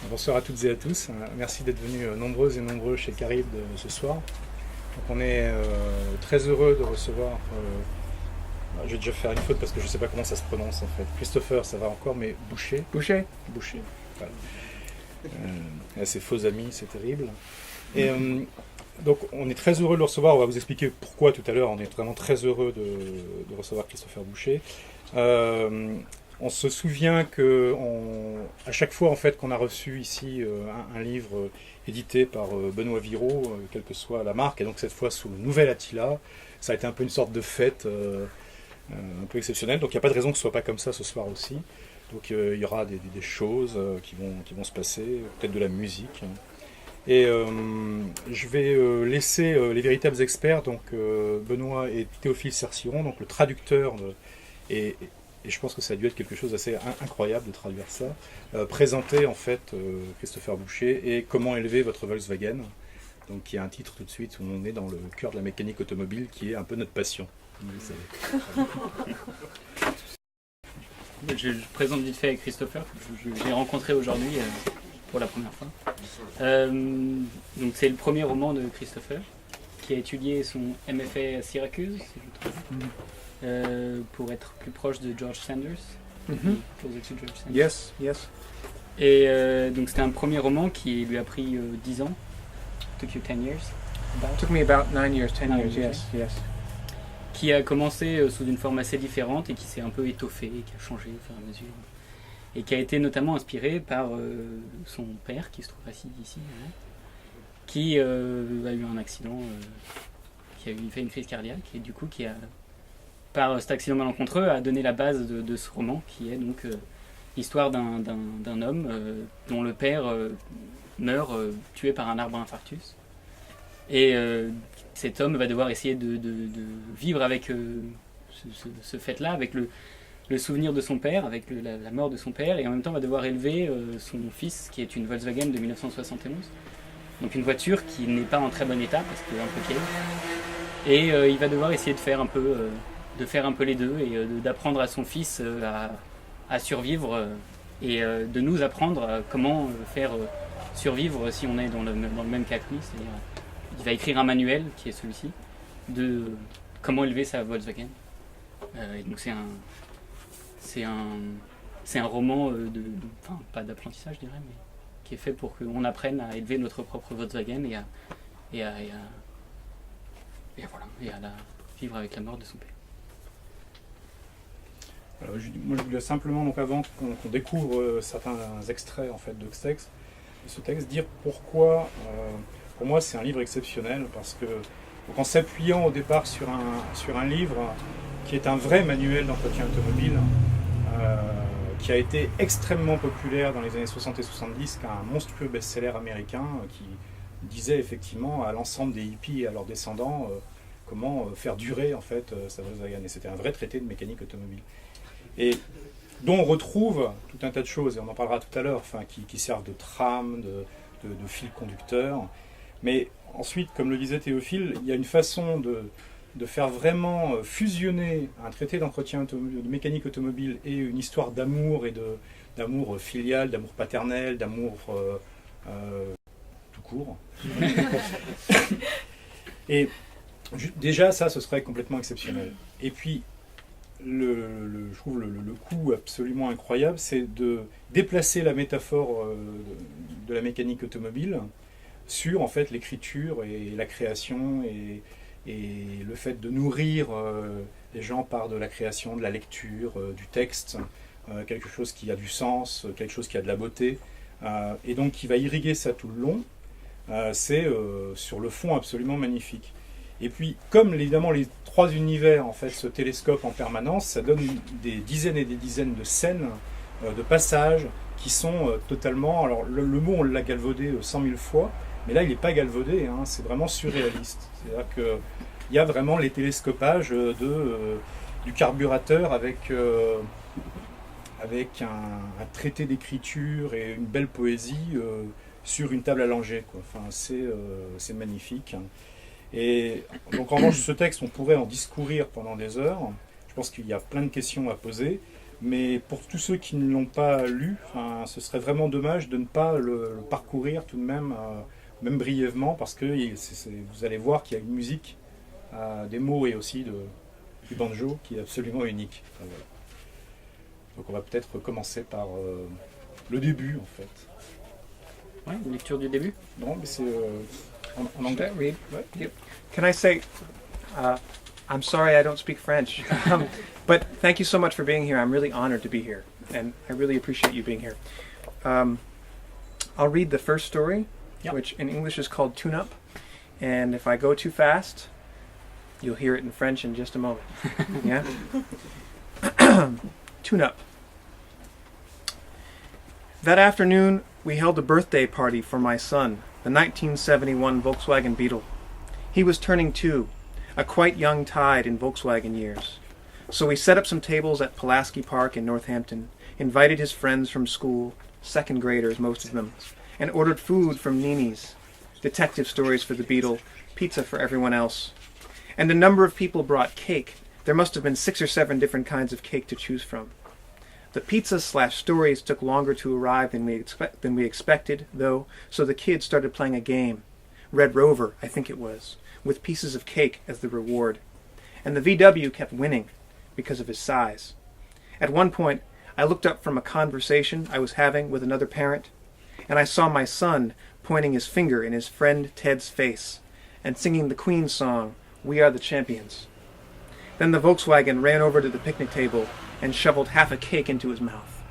Bonsoir à toutes et à tous. Merci d'être venus nombreuses et nombreux chez Carib ce soir. Donc on est très heureux de recevoir. Je vais déjà faire une faute parce que je ne sais pas comment ça se prononce en fait. Christopher, ça va encore, mais Boucher. Boucher. Boucher. Voilà. Ses faux amis, c'est terrible. Et donc on est très heureux de le recevoir. On va vous expliquer pourquoi tout à l'heure. On est vraiment très heureux de recevoir Christopher Boucher. On se souvient que à chaque fois en fait qu'on a reçu ici un livre édité par Benoît Viraud, quelle que soit la marque, et donc cette fois sous le nouvel Attila, ça a été un peu une sorte de fête un peu exceptionnelle. Donc il n'y a pas de raison que ce soit pas comme ça ce soir aussi. Donc il y aura des choses qui vont se passer, peut-être de la musique. Et je vais laisser les véritables experts, donc Benoît et Théophile Cerciron, donc le traducteur et je pense que ça a dû être quelque chose d'assez incroyable de traduire ça, présenter en fait Christopher Boucher et comment élever votre Volkswagen, donc qui a un titre tout de suite où on est dans le cœur de la mécanique automobile qui est un peu notre passion. Je présente vite fait Christopher, je l'ai rencontré aujourd'hui pour la première fois. Donc c'est le premier roman de Christopher, qui a étudié son MFA à Syracuse, si je me trompe. Pour être plus proche de George Sanders. Closer to George Sanders. Yes, yes. Et donc c'était un premier roman qui lui a pris 10 ans. Took you 10 years? Took me about 9 years, 10 9 years, years, yes, yes. Qui a commencé sous une forme assez différente et qui s'est un peu étoffé, qui a changé au fur et à mesure. Et qui a été notamment inspiré par son père, qui se trouve assis ici, qui a eu un accident, qui a fait une crise cardiaque, et du coup qui a, par cet accident malencontreux, a donné la base de ce roman, qui est donc l'histoire d'un homme dont le père meurt tué par un arbre infarctus. Et cet homme va devoir essayer de vivre avec ce fait-là, avec le souvenir de son père, avec la mort de son père, et en même temps va devoir élever son fils, qui est une Volkswagen de 1971. Donc une voiture qui n'est pas en très bon état, parce qu'elle est un peu vieille. Et il va devoir essayer de faire un peu les deux, et d'apprendre à son fils à survivre, et de nous apprendre comment faire survivre si on est dans le même cas que lui. C'est-à-dire, il va écrire un manuel, qui est celui-ci, de comment élever sa Volkswagen. Et donc c'est un roman enfin, pas d'apprentissage, je dirais, mais qui est fait pour qu'on apprenne à élever notre propre Volkswagen et à vivre avec la mort de son père. Alors, moi je voulais simplement, donc avant qu'on découvre certains extraits en fait de ce texte, dire pourquoi pour moi c'est un livre exceptionnel, parce que donc, en s'appuyant au départ sur un livre qui est un vrai manuel d'entretien automobile, qui a été extrêmement populaire dans les années 60 et 70, qu'un monstrueux best-seller américain qui disait effectivement à l'ensemble des hippies et à leurs descendants comment faire durer en fait sa Volkswagen. Et c'était un vrai traité de mécanique automobile. Et dont on retrouve tout un tas de choses, et on en parlera tout à l'heure, enfin, qui servent de trame, de fil conducteur. Mais ensuite, comme le disait Théophile, il y a une façon de faire vraiment fusionner un traité d'entretien de mécanique automobile et une histoire d'amour, et d'amour filial, d'amour paternel, d'amour tout court. Et déjà, ça, ce serait complètement exceptionnel. Et puis, je trouve le coup absolument incroyable, c'est de déplacer la métaphore de la mécanique automobile sur en fait l'écriture et la création, et le fait de nourrir les gens par de la création, de la lecture, du texte, quelque chose qui a du sens, quelque chose qui a de la beauté, et donc qui va irriguer ça tout le long. C'est sur le fond absolument magnifique. Et puis, comme évidemment les trois univers en fait se télescopent en permanence, ça donne des dizaines et des dizaines de scènes, de passages qui sont totalement... Alors le mot on l'a galvaudé 100 000 fois, mais là il n'est pas galvaudé, hein, c'est vraiment surréaliste. C'est-à-dire qu'il y a vraiment les télescopages du carburateur avec un traité d'écriture et une belle poésie sur une table allongée, quoi. Enfin, c'est magnifique. Et donc en revanche, ce texte, on pourrait en discourir pendant des heures. Je pense qu'il y a plein de questions à poser. Mais pour tous ceux qui ne l'ont pas lu, enfin, ce serait vraiment dommage de ne pas le parcourir tout de même, même brièvement, parce que vous allez voir qu'il y a une musique, des mots et aussi du banjo qui est absolument unique. Enfin, voilà. Donc on va peut-être commencer par le début en fait. Ouais, une lecture du début. Non, mais c'est en Should anglais. I read? Ouais. Yep. Can I say, I'm sorry I don't speak French, but thank you so much for being here. I'm really honored to be here, and I really appreciate you being here. I'll read the first story, Yep. which in English is called Tune Up, and if I go too fast, you'll hear it in French in just a moment. Yeah? Tune Up. That afternoon, we held a birthday party for my son, the 1971 Volkswagen Beetle. He was turning 2, a quite young tide in Volkswagen years. So we set up some tables at Pulaski Park in Northampton, invited his friends from school, second graders, most of them, and ordered food from Nini's, detective stories for the Beetle, pizza for everyone else. And a number of people brought cake. There must have been 6 or 7 different kinds of cake to choose from. The pizza/stories took longer to arrive than we expected, though, so the kids started playing a game. Red Rover, I think it was, with pieces of cake as the reward. And the VW kept winning because of his size. At one point, I looked up from a conversation I was having with another parent, and I saw my son pointing his finger in his friend Ted's face and singing the Queen song, "We Are the Champions." Then the Volkswagen ran over to the picnic table and shoveled half a cake into his mouth.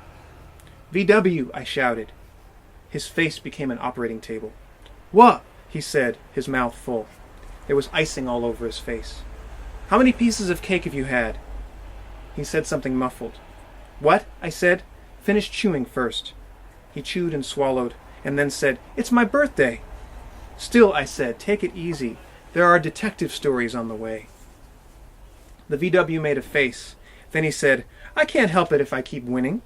"VW!" I shouted. His face became an operating table. "What?" he said, his mouth full. There was icing all over his face. "How many pieces of cake have you had?" He said something muffled. "What?" I said. "Finish chewing first." He chewed and swallowed, and then said, "It's my birthday." "Still," I said, "take it easy. There are detective stories on the way." The VW made a face. Then he said, "I can't help it if I keep winning."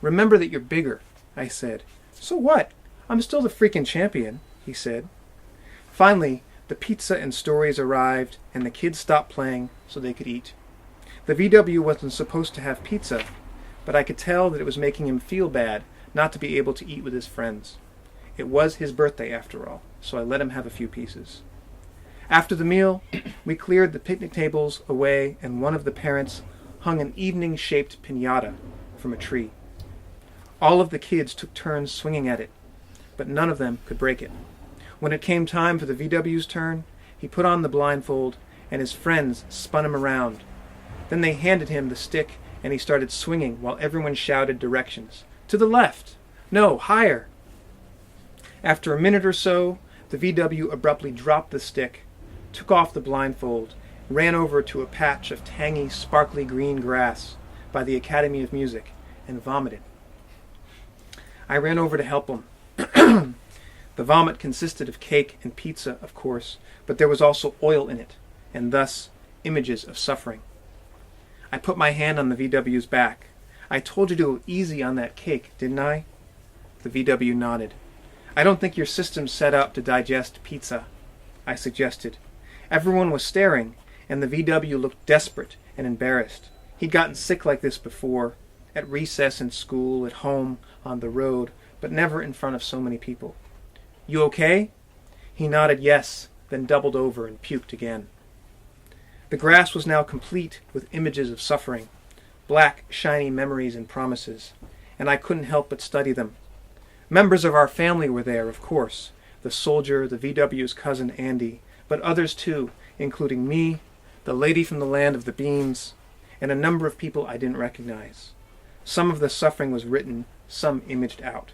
"Remember that you're bigger," I said. "So what? I'm still the freaking champion," he said. Finally, the pizza and stories arrived, and the kids stopped playing so they could eat. The VW wasn't supposed to have pizza, but I could tell that it was making him feel bad not to be able to eat with his friends. It was his birthday after all, so I let him have a few pieces. After the meal, we cleared the picnic tables away, and one of the parents hung an evening-shaped piñata from a tree. All of the kids took turns swinging at it, but none of them could break it. When it came time for the VW's turn, he put on the blindfold, and his friends spun him around. Then they handed him the stick, and he started swinging while everyone shouted directions. "To the left! No, higher!" After a minute or so, the VW abruptly dropped the stick, took off the blindfold, ran over to a patch of tangy, sparkly green grass by the Academy of Music, and vomited. I ran over to help him. The vomit consisted of cake and pizza, of course, but there was also oil in it, and thus images of suffering. I put my hand on the VW's back. "I told you to go easy on that cake, didn't I?" The VW nodded. "I don't think your system's set up to digest pizza," I suggested. Everyone was staring, and the VW looked desperate and embarrassed. He'd gotten sick like this before, at recess in school, at home, on the road, but never in front of so many people. "You okay?" He nodded yes, then doubled over and puked again. The grass was now complete with images of suffering, black, shiny memories and promises, and I couldn't help but study them. Members of our family were there, of course, the soldier, the VW's cousin Andy, but others too, including me, the lady from the land of the beans, and a number of people I didn't recognize. Some of the suffering was written, some imaged out.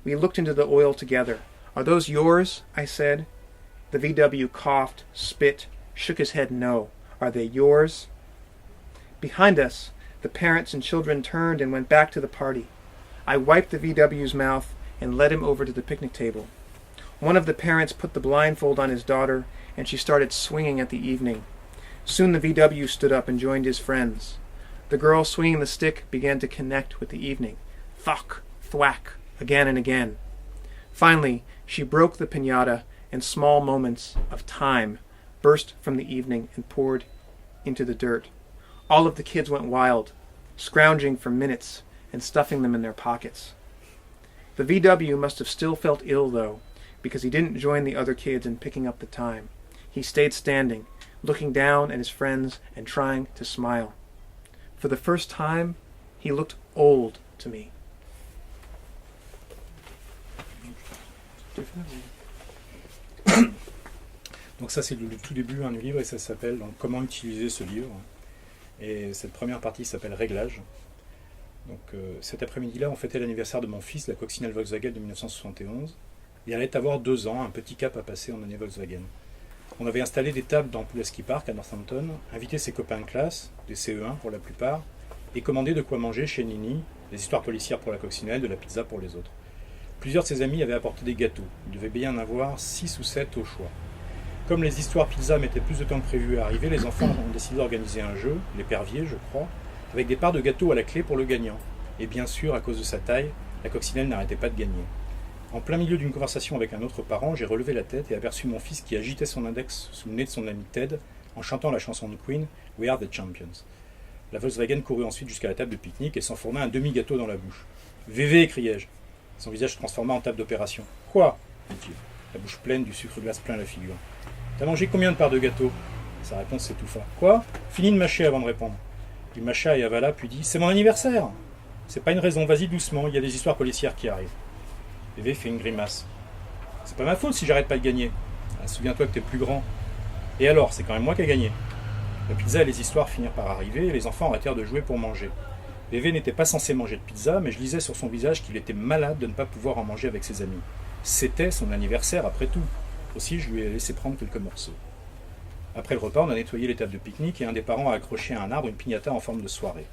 We looked into the oil together. "Are those yours?" I said. The VW coughed, spit, shook his head no. "Are they yours?" Behind us, the parents and children turned and went back to the party. I wiped the VW's mouth and led him over to the picnic table. One of the parents put the blindfold on his daughter, and she started swinging at the evening. Soon the VW stood up and joined his friends. The girl swinging the stick began to connect with the evening. Thwack, thwack, again and again. Finally, she broke the piñata, and small moments of time burst from the evening and poured into the dirt. All of the kids went wild. scrounging for minutes and stuffing them in their pockets. The VW must have still felt ill, though, because he didn't join the other kids in picking up the time. He stayed standing, looking down at his friends and trying to smile. For the first time, he looked old to me. Donc ça c'est le tout début du livre et ça s'appelle donc, Comment utiliser ce livre. Et cette première partie s'appelle Réglage. Donc cet après-midi-là, on fêtait l'anniversaire de mon fils, la coccinelle Volkswagen de 1971. Il allait avoir 2 ans, un petit cap à passer en année Volkswagen. On avait installé des tables dans Pulaski Park à Northampton, invité ses copains de classe, des CE1 pour la plupart, et commandé de quoi manger chez Nini, des histoires policières pour la coccinelle, de la pizza pour les autres. Plusieurs de ses amis avaient apporté des gâteaux. Il devait bien en avoir 6 ou 7 au choix. Comme les histoires pizza mettaient plus de temps que prévu à arriver, les enfants ont décidé d'organiser un jeu, l'épervier je crois, avec des parts de gâteaux à la clé pour le gagnant. Et bien sûr, à cause de sa taille, la coccinelle n'arrêtait pas de gagner. En plein milieu d'une conversation avec un autre parent, j'ai relevé la tête et aperçu mon fils qui agitait son index sous le nez de son ami Ted en chantant la chanson de Queen, « We are the champions ». La Volkswagen courut ensuite jusqu'à la table de pique-nique et s'enfourna un demi-gâteau dans la bouche. « VV » criai-je. Son visage se transforma en table d'opération. « Quoi ?» dit-il, la bouche pleine, du sucre glace plein la figure. « T'as mangé combien de parts de gâteau ?» Sa réponse s'étouffa. « Quoi ? Fini de mâcher avant de répondre. » Il mâcha et avala, puis dit « C'est mon anniversaire !»« C'est pas une raison, vas-y doucement, il y a des histoires policières qui arrivent. » VV fait une grimace. « C'est pas ma faute si j'arrête pas de gagner. Ah, souviens-toi que t'es plus grand. Et alors, c'est quand même moi qui ai gagné. » La pizza et les histoires finirent par arriver et les enfants arrêtèrent de jouer pour manger. VV n'était pas censé manger de pizza, mais je lisais sur son visage qu'il était malade de ne pas pouvoir en manger avec ses amis. C'était son anniversaire après tout. Aussi, je lui ai laissé prendre quelques morceaux. Après le repas, on a nettoyé les tables de pique-nique et un des parents a accroché à un arbre une piñata en forme de soirée.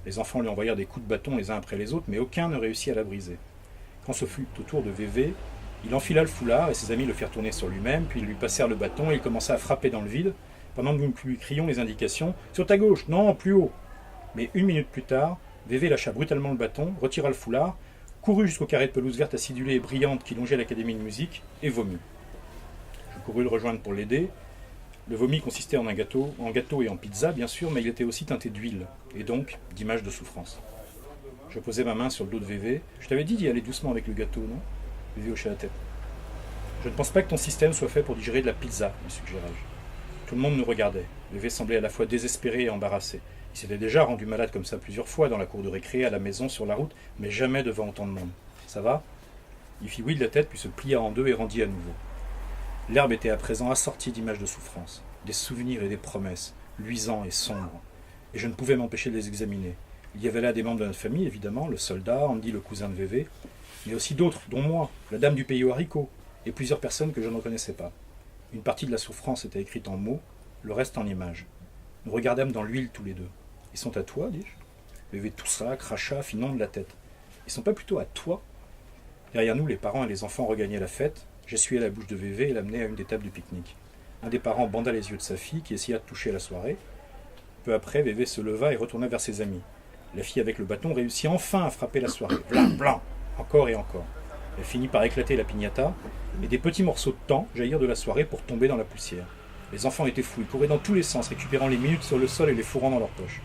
Les enfants lui envoyèrent des coups de bâton les uns après les autres, mais aucun ne réussit à la briser. Quand ce fut au tour de VV, il enfila le foulard et ses amis le firent tourner sur lui-même, puis ils lui passèrent le bâton et il commença à frapper dans le vide, pendant que nous lui crions les indications « Sur ta gauche, non, plus haut !» Mais 1 minute plus tard, VV lâcha brutalement le bâton, retira le foulard, courut jusqu'au carré de pelouse verte acidulée et brillante qui longeait l'académie de musique, et vomit. Je courus le rejoindre pour l'aider. Le vomi consistait en gâteau et en pizza, bien sûr, mais il était aussi teinté d'huile, et donc d'images de souffrance. Je posai ma main sur le dos de VV. « Je t'avais dit d'y aller doucement avec le gâteau, non ?» VV hocha la tête. « Je ne pense pas que ton système soit fait pour digérer de la pizza, lui suggérai-je. » Tout le monde nous regardait. VV semblait à la fois désespéré et embarrassé. Il s'était déjà rendu malade comme ça plusieurs fois dans la cour de récré, à la maison, sur la route, mais jamais devant autant de monde. « Ça va ?» Il fit oui de la tête, puis se plia en deux et rendit à nouveau. L'herbe était à présent assortie d'images de souffrance, des souvenirs et des promesses, luisants et sombres. Et je ne pouvais m'empêcher de les examiner. Il y avait là des membres de notre famille, évidemment, le soldat, Andy, le cousin de VV, mais aussi d'autres, dont moi, la dame du pays aux haricots, et plusieurs personnes que je ne reconnaissais pas. Une partie de la souffrance était écrite en mots, le reste en images. Nous regardâmes dans l'huile tous les deux. « Ils sont à toi, dis-je ?» VV toussa, cracha, fit non de la tête. « Ils sont pas plutôt à toi ?» Derrière nous, les parents et les enfants regagnaient la fête. J'essuyai la bouche de VV et l'amenai à une des tables du pique-nique. Un des parents banda les yeux de sa fille, qui essaya de toucher la soirée. Peu après, VV se leva et retourna vers ses amis. La fille avec le bâton réussit enfin à frapper la soirée. Blam, blam, encore et encore. Elle finit par éclater la piñata, et des petits morceaux de temps jaillirent de la soirée pour tomber dans la poussière. Les enfants étaient fous, ils couraient dans tous les sens, récupérant les minutes sur le sol et les fourrant dans leurs poches.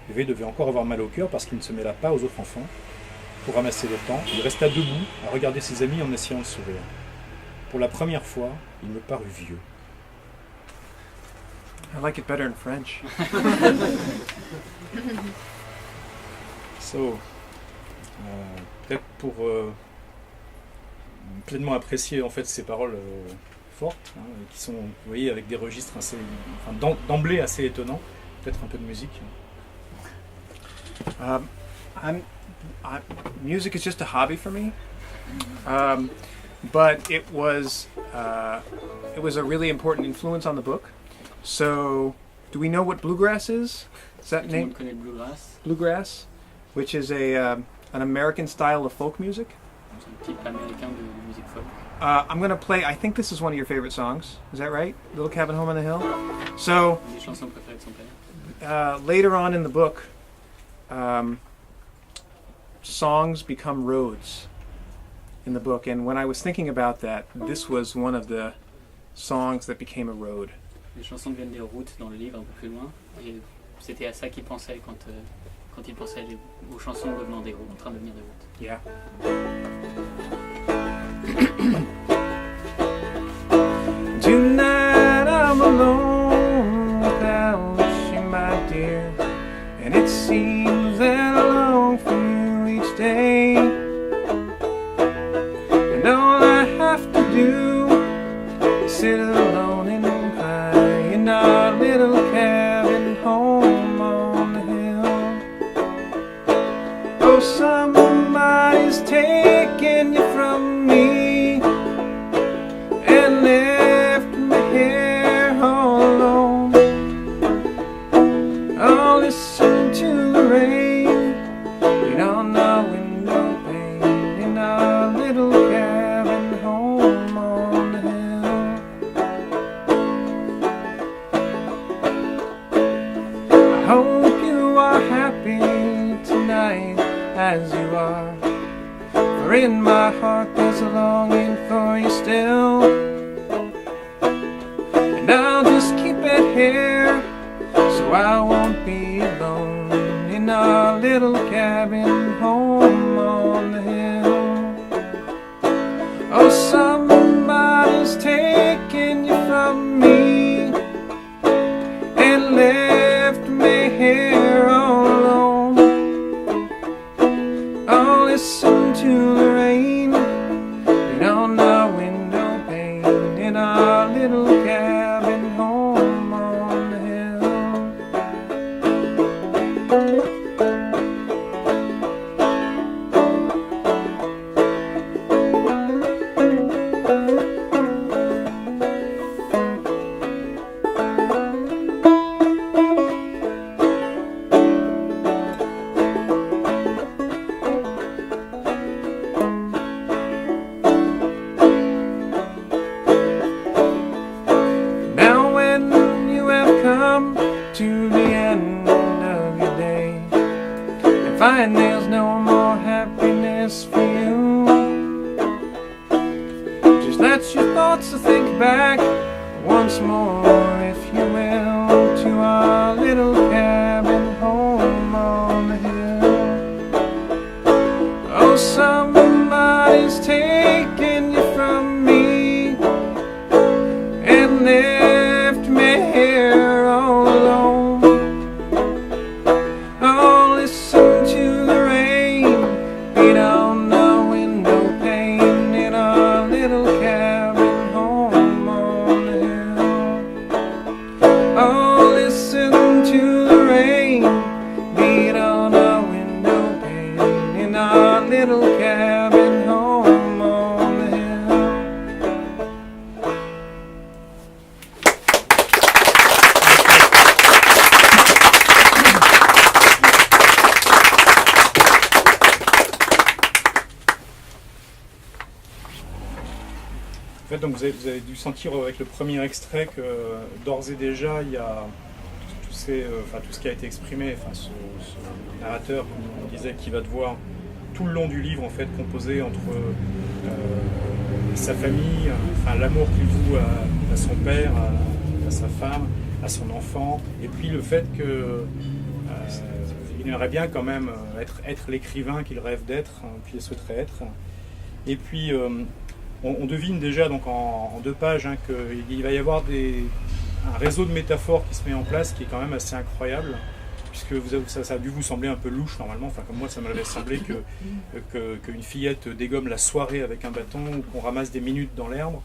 VV devait encore avoir mal au cœur parce qu'il ne se mêla pas aux autres enfants. Pour ramasser le temps, il resta debout à regarder ses amis en essayant de sourire. Pour la première fois, il me parut vieux. I like it better in French. So, peut-être pour pleinement apprécier en fait ces paroles fortes, qui sont, vous voyez, avec des registres assez, enfin, d'emblée assez étonnants, peut-être un peu de musique. Music is just a hobby for me, but it was a really important influence on the book. So, do we know what bluegrass is? Is that Tout le monde name? connaît le bluegrass. Bluegrass, which is an American style of folk music. C'est un type américain de musique folk. I'm going to play, I think this is one of your favorite songs. Is that right? Little Cabin Home on the Hill? So, Une des chansons préférées de son père. later on in the book, songs become roads in the book. And when I was thinking about that, this was one of the songs that became a road. Les chansons deviennent des routes dans le livre un peu plus loin. Et c'était à ça qu'il pensait quand quand il pensait aux chansons devenant des routes, en train de devenir des routes. Yeah. Tonight I'm alone without you, my dear, and it seems that I long for you each day. And all I have to do is sit alone and cry in our little cabin home on the hill. Oh, somebody's taken you from me and left me here all alone. I'll listen to the rain beat on our window pane in our little cabin home on the hill. I hope you are happy tonight as you are, for in my heart there's a longing for you still. And I'll just keep it here so I won't be alone in our little cabin home on the hill. Oh, somebody's taken you from me and left me here all alone. I'll listen to the rain beat on our window pane in our little cabin home on the hill. Now when you have come to the end of your day and find there's no more happiness for you, just let your thoughts think back once more, if you will, to our little cabin home on the hill. Oh, somebody's taken you from me and left me here all alone. Oh, listen to the rain beat on the window pane in our little cabin home on the hill. Oh, listen to the rain beat on our window pane in our little cabin home on the hill. En fait, donc vous avez dû sentir avec le premier extrait que d'ores et déjà il y a tout ce qui a été exprimé, ce narrateur, comme on disait, qui va devoir tout le long du livre en fait composer entre sa famille, l'amour qu'il voue à son père, à sa femme, à son enfant, et puis le fait que il aimerait bien quand même être l'écrivain qu'il rêve d'être, qu'il souhaiterait être. Et puis on devine déjà donc en 2 pages qu'il va y avoir un réseau de métaphores qui se met en place qui est quand même assez incroyable, puisque ça a dû vous sembler un peu louche normalement, comme moi ça m'avait semblé qu'une fillette dégomme la soirée avec un bâton ou qu'on ramasse des minutes dans l'herbe,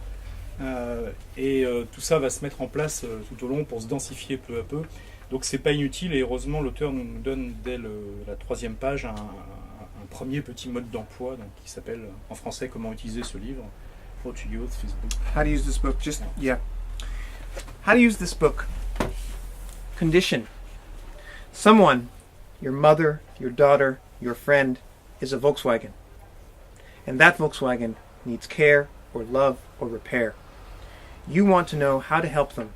et tout ça va se mettre en place tout au long pour se densifier peu à peu. Donc c'est pas inutile, et heureusement l'auteur nous donne dès la 3e page un premier petit mode d'emploi qui s'appelle en français comment utiliser ce livre. How to use this book. How to use this book? How to use this book. Condition. Someone, your mother, your daughter, your friend, is a Volkswagen. And that Volkswagen needs care or love or repair. You want to know how to help them,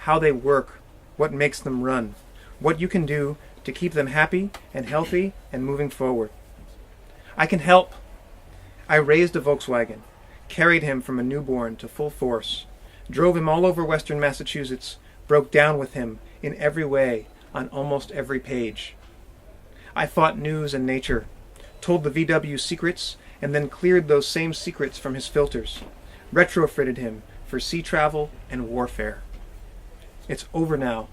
how they work, what makes them run, what you can do to keep them happy and healthy and moving forward. I can help. I raised a Volkswagen, carried him from a newborn to full force, drove him all over western Massachusetts, broke down with him in every way on almost every page. I fought news and nature, told the VW secrets, and then cleared those same secrets from his filters, retrofitted him for sea travel and warfare. It's over now.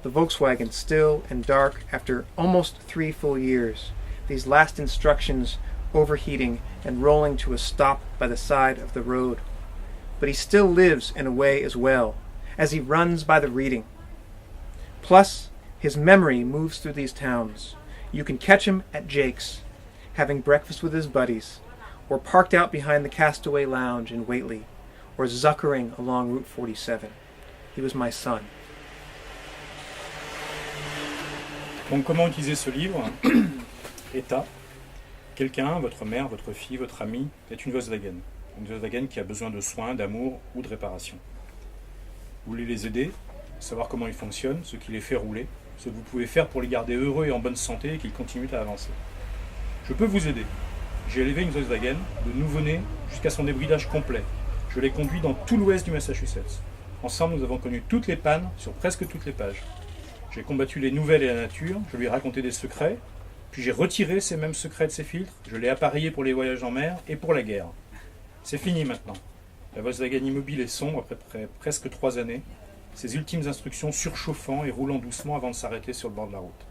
The Volkswagen still and dark after almost 3 full years. These last instructions overheating and rolling to a stop by the side of the road. But he still lives in a way as well, as he runs by the reading. Plus, his memory moves through these towns. You can catch him at Jake's, having breakfast with his buddies, or parked out behind the Castaway Lounge in Whately, or zuckering along Route 47. He was my son. Donc comment utiliser ce livre? État. Quelqu'un, votre mère, votre fille, votre ami, est une Volkswagen. Une Volkswagen qui a besoin de soins, d'amour ou de réparation. Vous voulez les aider, savoir comment ils fonctionnent, ce qui les fait rouler, ce que vous pouvez faire pour les garder heureux et en bonne santé et qu'ils continuent à avancer. Je peux vous aider. J'ai élevé une Volkswagen de nouveau-né jusqu'à son débridage complet. Je l'ai conduit dans tout l'ouest du Massachusetts. Ensemble, nous avons connu toutes les pannes sur presque toutes les pages. J'ai combattu les nouvelles et la nature, je lui ai raconté des secrets, puis j'ai retiré ces mêmes secrets de ses filtres, je l'ai appareillé pour les voyages en mer et pour la guerre. C'est fini maintenant. La Volkswagen immobile est sombre après presque 3 années, ses ultimes instructions surchauffant et roulant doucement avant de s'arrêter sur le bord de la route.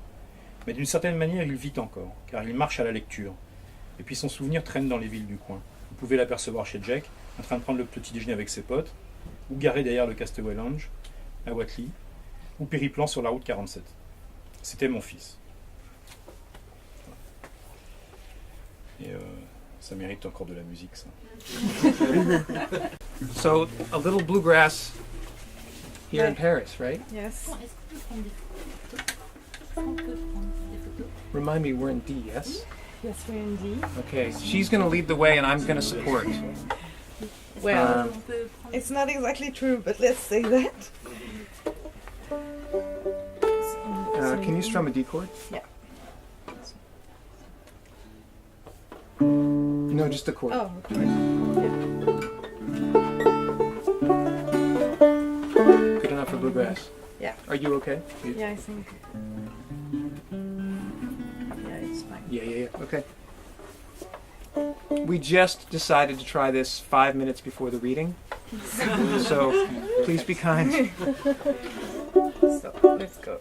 Mais d'une certaine manière, il vit encore, car il marche à la lecture. Et puis son souvenir traîne dans les villes du coin. Vous pouvez l'apercevoir chez Jack, en train de prendre le petit déjeuner avec ses potes, ou garé derrière le Castaway Lounge, à Whately, ou périplant sur la route 47. C'était mon fils. Et ça mérite encore de la musique, ça. So, a little bluegrass here in Paris, right? Yes. Remind me, we're in D, yes? Yes, we're in D. Okay, she's going to lead the way and I'm going to support. Well, it's not exactly true, but let's say that. Can you strum a D chord? Yeah. No, just a chord. Oh, okay. Good enough for bluegrass. Yeah. Are you okay? Yeah, I think. Yeah, it's fine. Yeah. Okay. We just decided to try this 5 minutes before the reading. So please be kind. So, let's go.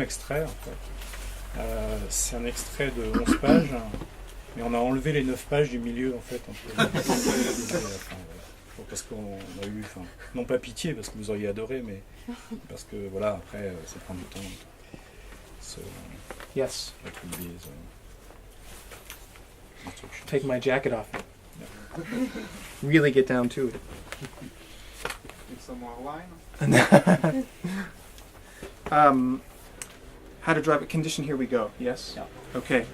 Extrait, en fait. C'est un extrait de 11 pages, mais on a enlevé les 9 pages du milieu, en fait. Parce qu'on a eu, non pas pitié, parce que vous auriez adoré, mais parce que, voilà, après, ça prend du temps. So Yes. that would be the instructions. Take my jacket off. Really get down to it. Need some more wine? How to drive a condition, here we go. Yes? Yeah. Okay.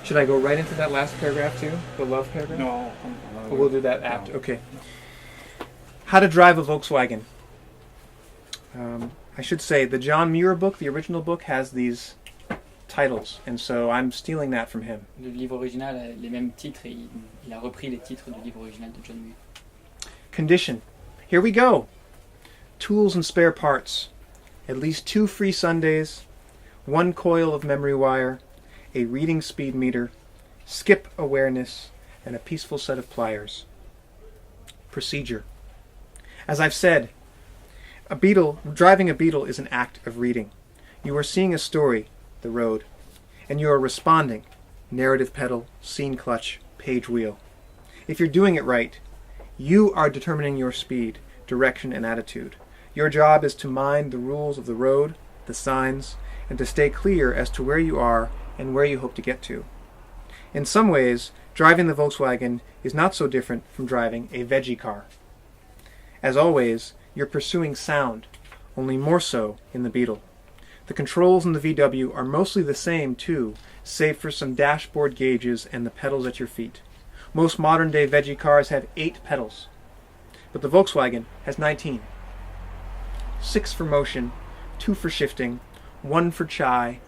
Should I go right into that last paragraph too? The love paragraph? No, Or we'll do that after. Okay. How to drive a Volkswagen. I should say the John Muir book, the original book, has these titles, and so I'm stealing that from him. Le livre original a les mêmes titres et il a repris les titres du livre original de John Muir. Condition. Here we go. Tools and spare parts. At least 2 free Sundays. 1 coil of memory wire. A reading speed meter. Skip awareness. And a peaceful set of pliers. Procedure. As I've said, driving a Beetle is an act of reading. You are seeing a story, the road, and you are responding, narrative pedal, scene clutch, page wheel. If you're doing it right, you are determining your speed, direction, and attitude. Your job is to mind the rules of the road, the signs, and to stay clear as to where you are and where you hope to get to. In some ways, driving the Volkswagen is not so different from driving a veggie car. As always, you're pursuing sound, only more so in the Beetle. The controls in the VW are mostly the same too, save for some dashboard gauges and the pedals at your feet. Most modern-day veggie cars have 8 pedals, but the Volkswagen has 19. 6 for motion, 2 for shifting, 1 for chai,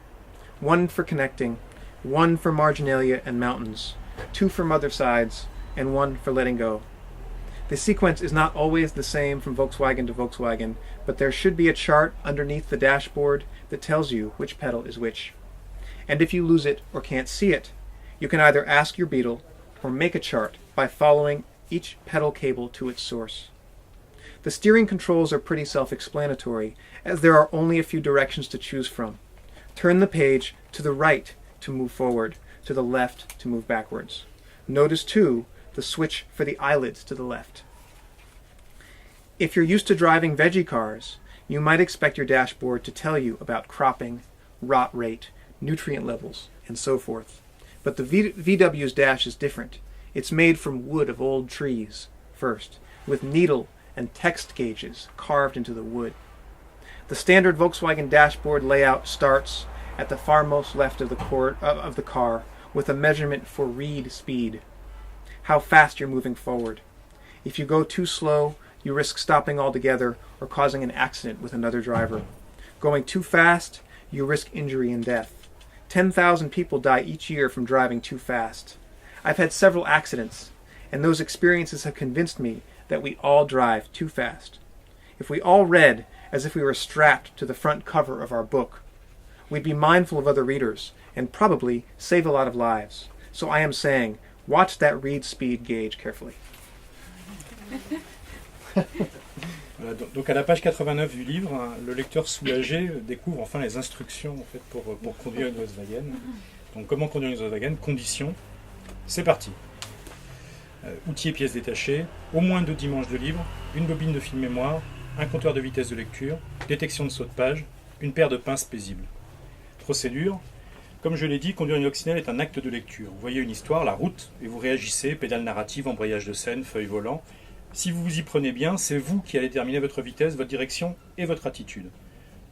1 for connecting, 1 for marginalia and mountains, 2 for mother sides, and 1 for letting go. The sequence is not always the same from Volkswagen to Volkswagen, but there should be a chart underneath the dashboard that tells you which pedal is which. And if you lose it or can't see it, you can either ask your Beetle or make a chart by following each pedal cable to its source. The steering controls are pretty self-explanatory, as there are only a few directions to choose from. Turn the page to the right to move forward, to the left to move backwards. Notice, too, the switch for the eyelids to the left. If you're used to driving veggie cars, you might expect your dashboard to tell you about cropping, rot rate, nutrient levels, and so forth. But the VW's dash is different. It's made from wood of old trees, first, with needle and text gauges carved into the wood. The standard Volkswagen dashboard layout starts at the farmost left of the car with a measurement for read speed, how fast you're moving forward. If you go too slow, you risk stopping altogether or causing an accident with another driver. Going too fast, you risk injury and death. 10,000 people die each year from driving too fast. I've had several accidents, and those experiences have convinced me that we all drive too fast. If we all read as if we were strapped to the front cover of our book, we'd be mindful of other readers and probably save a lot of lives. So I am saying, watch that read speed gauge carefully. Voilà, donc à la page 89 du livre, hein, le lecteur soulagé découvre enfin les instructions en fait, pour conduire une Volkswagen. Donc comment conduire une Volkswagen? Conditions. C'est parti. Outils et pièces détachées, au moins 2 dimanches de livre, une bobine de film mémoire, un compteur de vitesse de lecture, détection de saut de page, une paire de pinces paisibles. Procédure. Comme je l'ai dit, conduire une coccinelle est un acte de lecture. Vous voyez une histoire, la route, et vous réagissez, pédale narrative, embrayage de scène, feuille volant. Si vous vous y prenez bien, c'est vous qui allez déterminer votre vitesse, votre direction et votre attitude.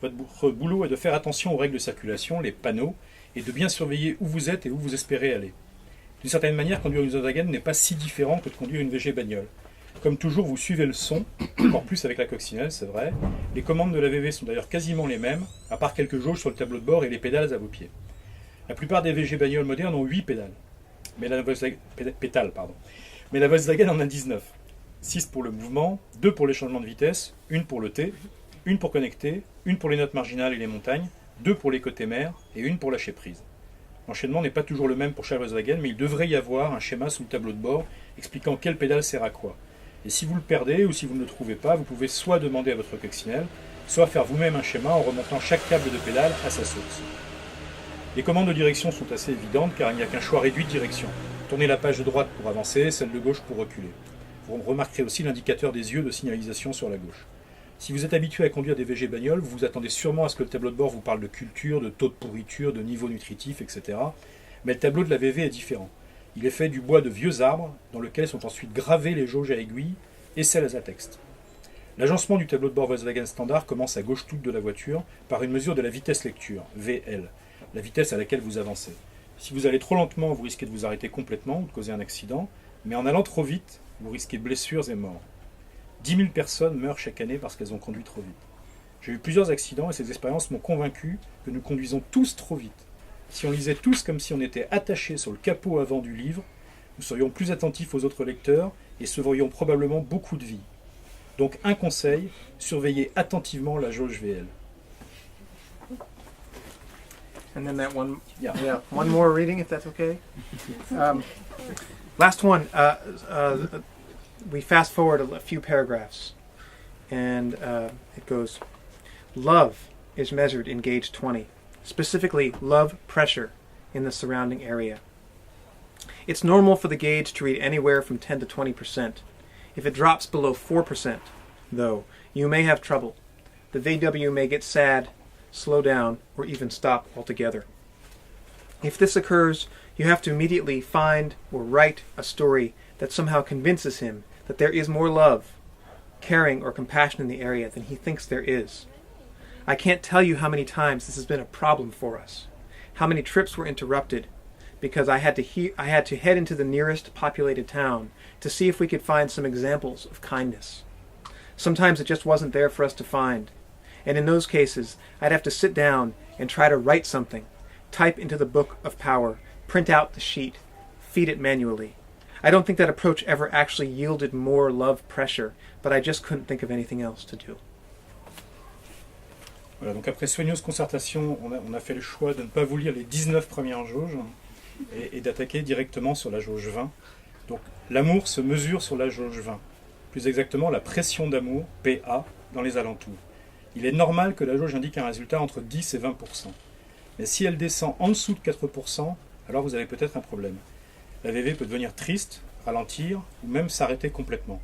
Votre boulot est de faire attention aux règles de circulation, les panneaux, et de bien surveiller où vous êtes et où vous espérez aller. D'une certaine manière, conduire une Volkswagen n'est pas si différent que de conduire une VG bagnole. Comme toujours, vous suivez le son, encore plus avec la coccinelle, c'est vrai. Les commandes de la VV sont d'ailleurs quasiment les mêmes, à part quelques jauges sur le tableau de bord et les pédales à vos pieds. La plupart des VG bagnoles modernes ont 8 pédales. Mais la Volkswagen en a 19. 6 pour le mouvement, 2 pour les changements de vitesse, 1 pour le T, 1 pour connecter, 1 pour les notes marginales et les montagnes, 2 pour les côtés mer et 1 pour lâcher prise. L'enchaînement n'est pas toujours le même pour chaque Volkswagen, mais il devrait y avoir un schéma sous le tableau de bord expliquant quelle pédale sert à quoi. Et si vous le perdez ou si vous ne le trouvez pas, vous pouvez soit demander à votre coccinelle, soit faire vous-même un schéma en remontant chaque câble de pédale à sa source. Les commandes de direction sont assez évidentes car il n'y a qu'un choix réduit de direction. Tournez la page de droite pour avancer, celle de gauche pour reculer. Vous remarquerez aussi l'indicateur des yeux de signalisation sur la gauche. Si vous êtes habitué à conduire des VG bagnoles, vous vous attendez sûrement à ce que le tableau de bord vous parle de culture, de taux de pourriture, de niveau nutritif, etc. Mais le tableau de la VV est différent. Il est fait du bois de vieux arbres, dans lequel sont ensuite gravées les jauges à aiguilles et celles à texte. L'agencement du tableau de bord Volkswagen standard commence à gauche toute de la voiture par une mesure de la vitesse lecture, VL, la vitesse à laquelle vous avancez. Si vous allez trop lentement, vous risquez de vous arrêter complètement ou de causer un accident, mais en allant trop vite, vous risquez blessures et morts. 10 000 personnes meurent chaque année parce qu'elles ont conduit trop vite. J'ai eu plusieurs accidents et ces expériences m'ont convaincu que nous conduisons tous trop vite. Si on lisait tous comme si on était attachés sur le capot avant du livre, nous serions plus attentifs aux autres lecteurs et sauverions probablement beaucoup de vies. Donc un conseil, surveillez attentivement la jauge VL. And then that one, Yeah. one more reading, if that's okay. Last one. We fast forward a few paragraphs, and it goes, love is measured in gauge 20, specifically love pressure in the surrounding area. It's normal for the gauge to read anywhere from 10 to 20%. If it drops below 4%, though, you may have trouble. The VW may get sad, slow down, or even stop altogether. If this occurs, you have to immediately find or write a story that somehow convinces him that there is more love, caring, or compassion in the area than he thinks there is. I can't tell you how many times this has been a problem for us, how many trips were interrupted because I had to head into the nearest populated town to see if we could find some examples of kindness. Sometimes it just wasn't there for us to find, and in those cases I'd have to sit down and try to write something, type into the book of power, print out the sheet, feed it manually. I don't think that approach ever actually yielded more love pressure, but I just couldn't think of anything else to do. Voilà, donc après soigneuse concertation, on a fait le choix de ne pas vous lire les 19 premières jauges et d'attaquer directement sur la jauge 20. Donc l'amour se mesure sur la jauge 20. Plus exactement, la pression d'amour, PA, dans les alentours. Il est normal que la jauge indique un résultat entre 10 et 20%. Mais si elle descend en dessous de 4%, alors vous avez peut-être un problème. La VV peut devenir triste, ralentir ou même s'arrêter complètement.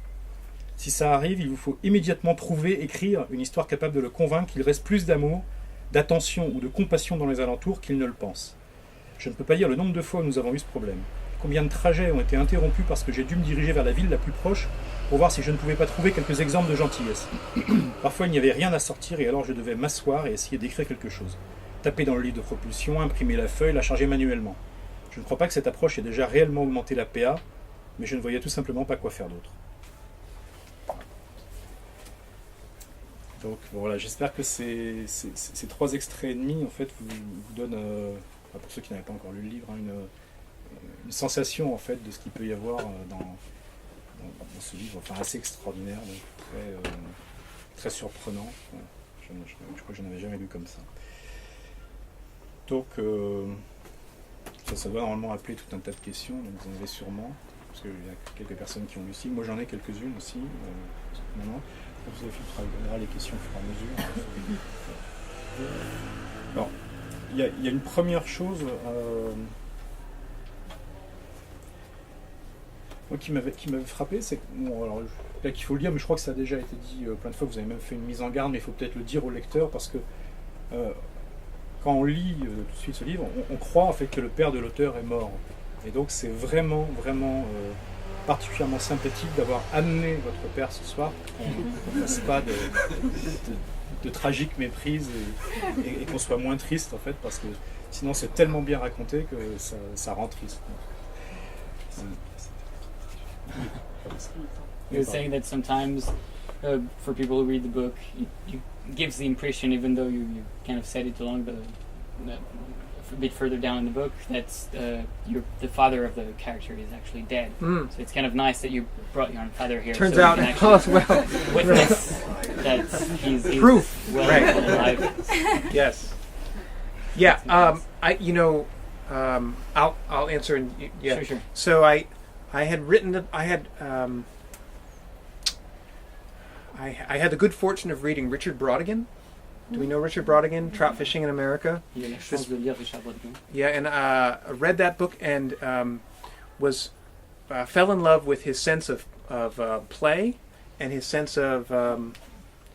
Si ça arrive, il vous faut immédiatement trouver, écrire une histoire capable de le convaincre qu'il reste plus d'amour, d'attention ou de compassion dans les alentours qu'il ne le pense. Je ne peux pas dire le nombre de fois où nous avons eu ce problème. Combien de trajets ont été interrompus parce que j'ai dû me diriger vers la ville la plus proche pour voir si je ne pouvais pas trouver quelques exemples de gentillesse. Parfois il n'y avait rien à sortir et alors je devais m'asseoir et essayer d'écrire quelque chose. Taper dans le livre de propulsion, imprimer la feuille, la charger manuellement. Je ne crois pas que cette approche ait déjà réellement augmenté la PA, mais je ne voyais tout simplement pas quoi faire d'autre. Donc voilà, j'espère que ces 3 extraits et demi en fait vous donnent, pour ceux qui n'avaient pas encore lu le livre, une sensation en fait de ce qu'il peut y avoir dans ce livre, enfin assez extraordinaire, donc très surprenant. Je crois que je n'en avais jamais lu comme ça. Donc ça doit normalement appeler tout un tas de questions, donc vous en avez sûrement, parce qu'il y a quelques personnes qui ont lu ici. Moi j'en ai quelques-unes aussi. Maintenant, vous avez filtrera les questions au fur et à mesure. Alors, il y a une première chose moi, qui m'avait frappé, c'est que, bon, alors, là qu'il faut le dire, mais je crois que ça a déjà été dit plein de fois, vous avez même fait une mise en garde, mais il faut peut-être le dire au lecteur, parce que quand on lit tout de suite ce livre, on croit en fait que le père de l'auteur est mort. Et donc c'est vraiment particulièrement sympathique d'avoir amené votre père ce soir, pour qu'on ne fasse pas de tragique méprise et qu'on soit moins triste en fait, parce que sinon c'est tellement bien raconté que ça rend triste. You're saying that sometimes for people who read the book, it gives the impression, even though you kind of said it along a bit further down in the book, that the father of the character is actually dead. So it's kind of nice that you brought your own father here. Turns so out, we can well, witness that he's proof, well right. alive. Yes. Yeah. I'll answer. Yeah. Sure. So I had written. I had the good fortune of reading Richard Brautigan. Do we know Richard Brautigan, Trout Fishing in America? Il a la chance de lire Richard Brautigan. Yeah, and I read that book and fell in love with his sense of play and his sense of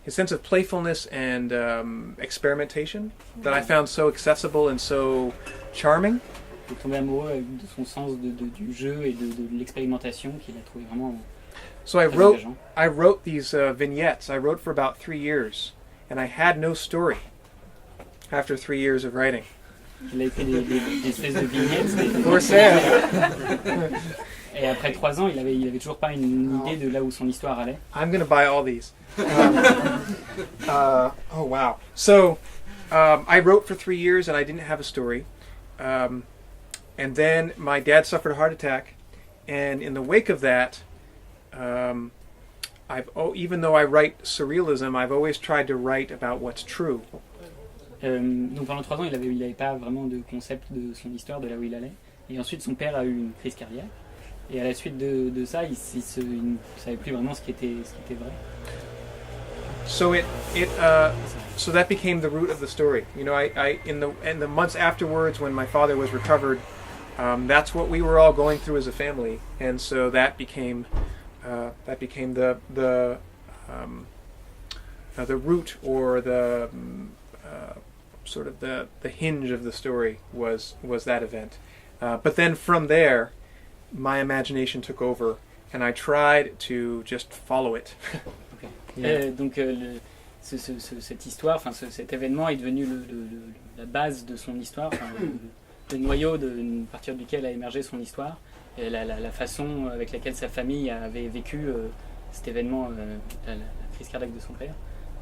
his sense of playfulness and experimentation that I found so accessible and so charming. Il est tombé amoureux de son sens du jeu et de l'expérimentation qu'il a trouvé vraiment So I très wrote engageant. these vignettes. I wrote for about 3 years, and I had no story after 3 years of writing. Il a écrit des espèces de vignettes. For sale. Et après 3 ans, il avait toujours pas une idée de là où son histoire allait. I'm gonna buy all these. Oh wow! So I wrote for 3 years, and I didn't have a story. And then my dad suffered a heart attack, and in the wake of that, even though I write surrealism, I've always tried to write about what's true. Donc pendant 3 ans, il avait pas vraiment de concept de son histoire, de là où il allait. Et ensuite, son père a eu une crise cardiaque. Et à la suite de ça, il ne savait plus vraiment ce qui était vrai. So that became the root of the story. You know, in the months afterwards, when my father was recovered, that's what we were all going through as a family, and so that became the root, or the sort of the hinge of the story was that event. But then from there, my imagination took over, and I tried to just follow it. Okay. Yeah. Donc cette histoire, cet événement est devenu la base de son histoire, le noyau à partir duquel a émergé son histoire, et la façon avec laquelle sa famille avait vécu cet événement, la crise cardiaque de son père.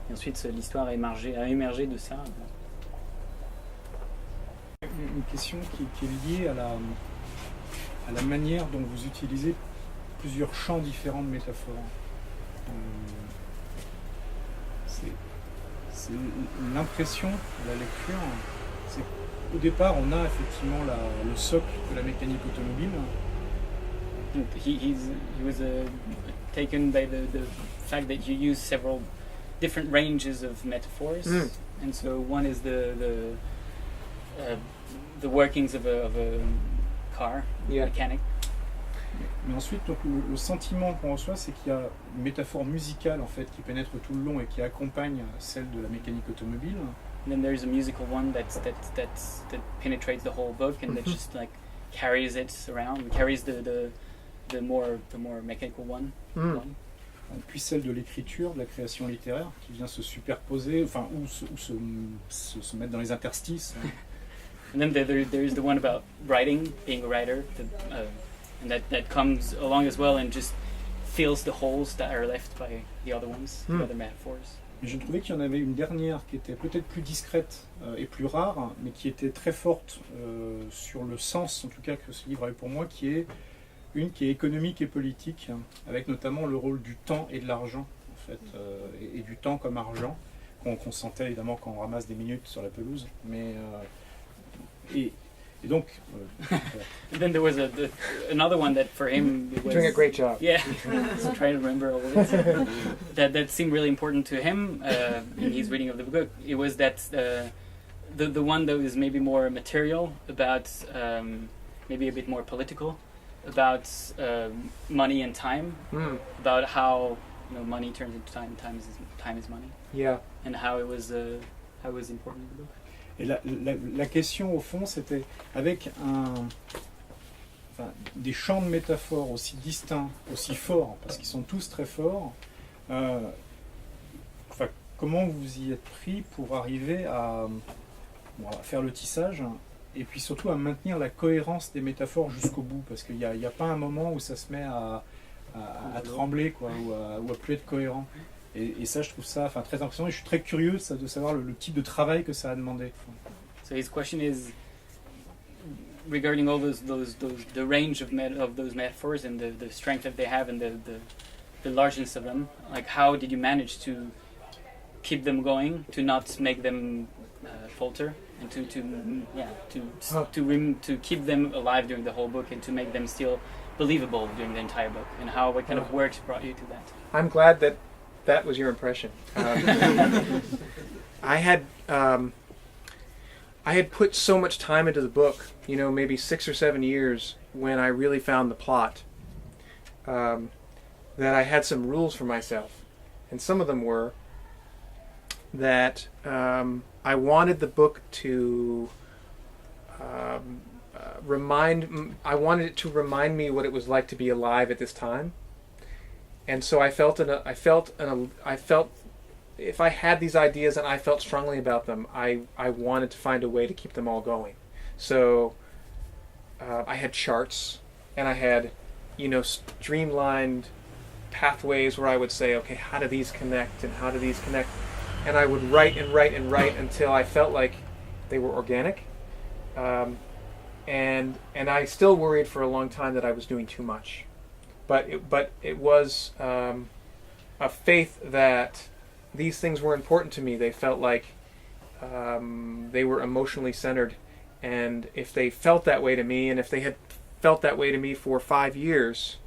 Et ensuite, l'histoire a émergé de ça. Une question qui est liée à la manière dont vous utilisez plusieurs champs différents de métaphores. C'est l'impression de la lecture, c'est qu'au départ on a effectivement le socle de la mécanique automobile. He was taken by the fact that you use several different ranges of metaphors, and so one is the workings of a car, mechanic. Mais ensuite, donc, le sentiment qu'on reçoit, c'est qu'il y a une métaphore musicale en fait qui pénètre tout le long et qui accompagne celle de la mécanique automobile. And then there's a musical one that penetrates the whole book and that just like carries it around, carries the more mechanical one. Puis celle de l'écriture, de la création littéraire, qui vient se superposer, enfin ou se mettre dans les interstices. And then there is the one about writing, being a writer. And that comes along as well and just fills the holes that are left by the other ones, the other metaphors. Mais je trouvais qu'il y en avait une dernière qui était peut-être plus discrète et plus rare, mais qui était très forte sur le sens, en tout cas, que ce livre avait pour moi, qui est économique et politique, avec notamment le rôle du temps et de l'argent, en fait, et du temps comme argent, qu'on sentait évidemment quand on ramasse des minutes sur la pelouse. Mais et donc, then there was another one that for him was Doing a great job. Yeah, so trying to remember all of it. that seemed really important to him in his reading of the book. It was that the one that was maybe more material, about maybe a bit more political, about money and time, about how money turns into time, time is money. Yeah. And how it was important in the book. Et la question au fond, c'était avec des champs de métaphores aussi distincts, aussi forts, parce qu'ils sont tous très forts. Comment vous y êtes pris pour arriver à faire le tissage et puis surtout à maintenir la cohérence des métaphores jusqu'au bout, parce qu'il n'y a pas un moment où ça se met à trembler, quoi, ou à plus être cohérent. Et ça, je trouve ça très impressionnant, et je suis très curieux de savoir le type de travail que ça a demandé. So his question is regarding all the range of those metaphors and the strength that they have and the largeness of them. Like, how did you manage to keep them going, to not make them falter, and to keep them alive during the whole book, and to make them still believable during the entire book, and what kind of works brought you to that? I'm glad that was your impression. I had put so much time into the book, maybe 6 or 7 years when I really found the plot, that I had some rules for myself. And some of them were, that I wanted the book to I wanted it to remind me what it was like to be alive at this time. And so I felt if I had these ideas and I felt strongly about them, I wanted to find a way to keep them all going. So I had charts, and I had, streamlined pathways where I would say, okay, how do these connect, and how do these connect? And I would write and write and write until I felt like they were organic. And I still worried for a long time that I was doing too much. But it was a faith that these things were important to me. They felt like they were emotionally centered. And if they felt that way to me, and if they had felt that way to me for 5 years,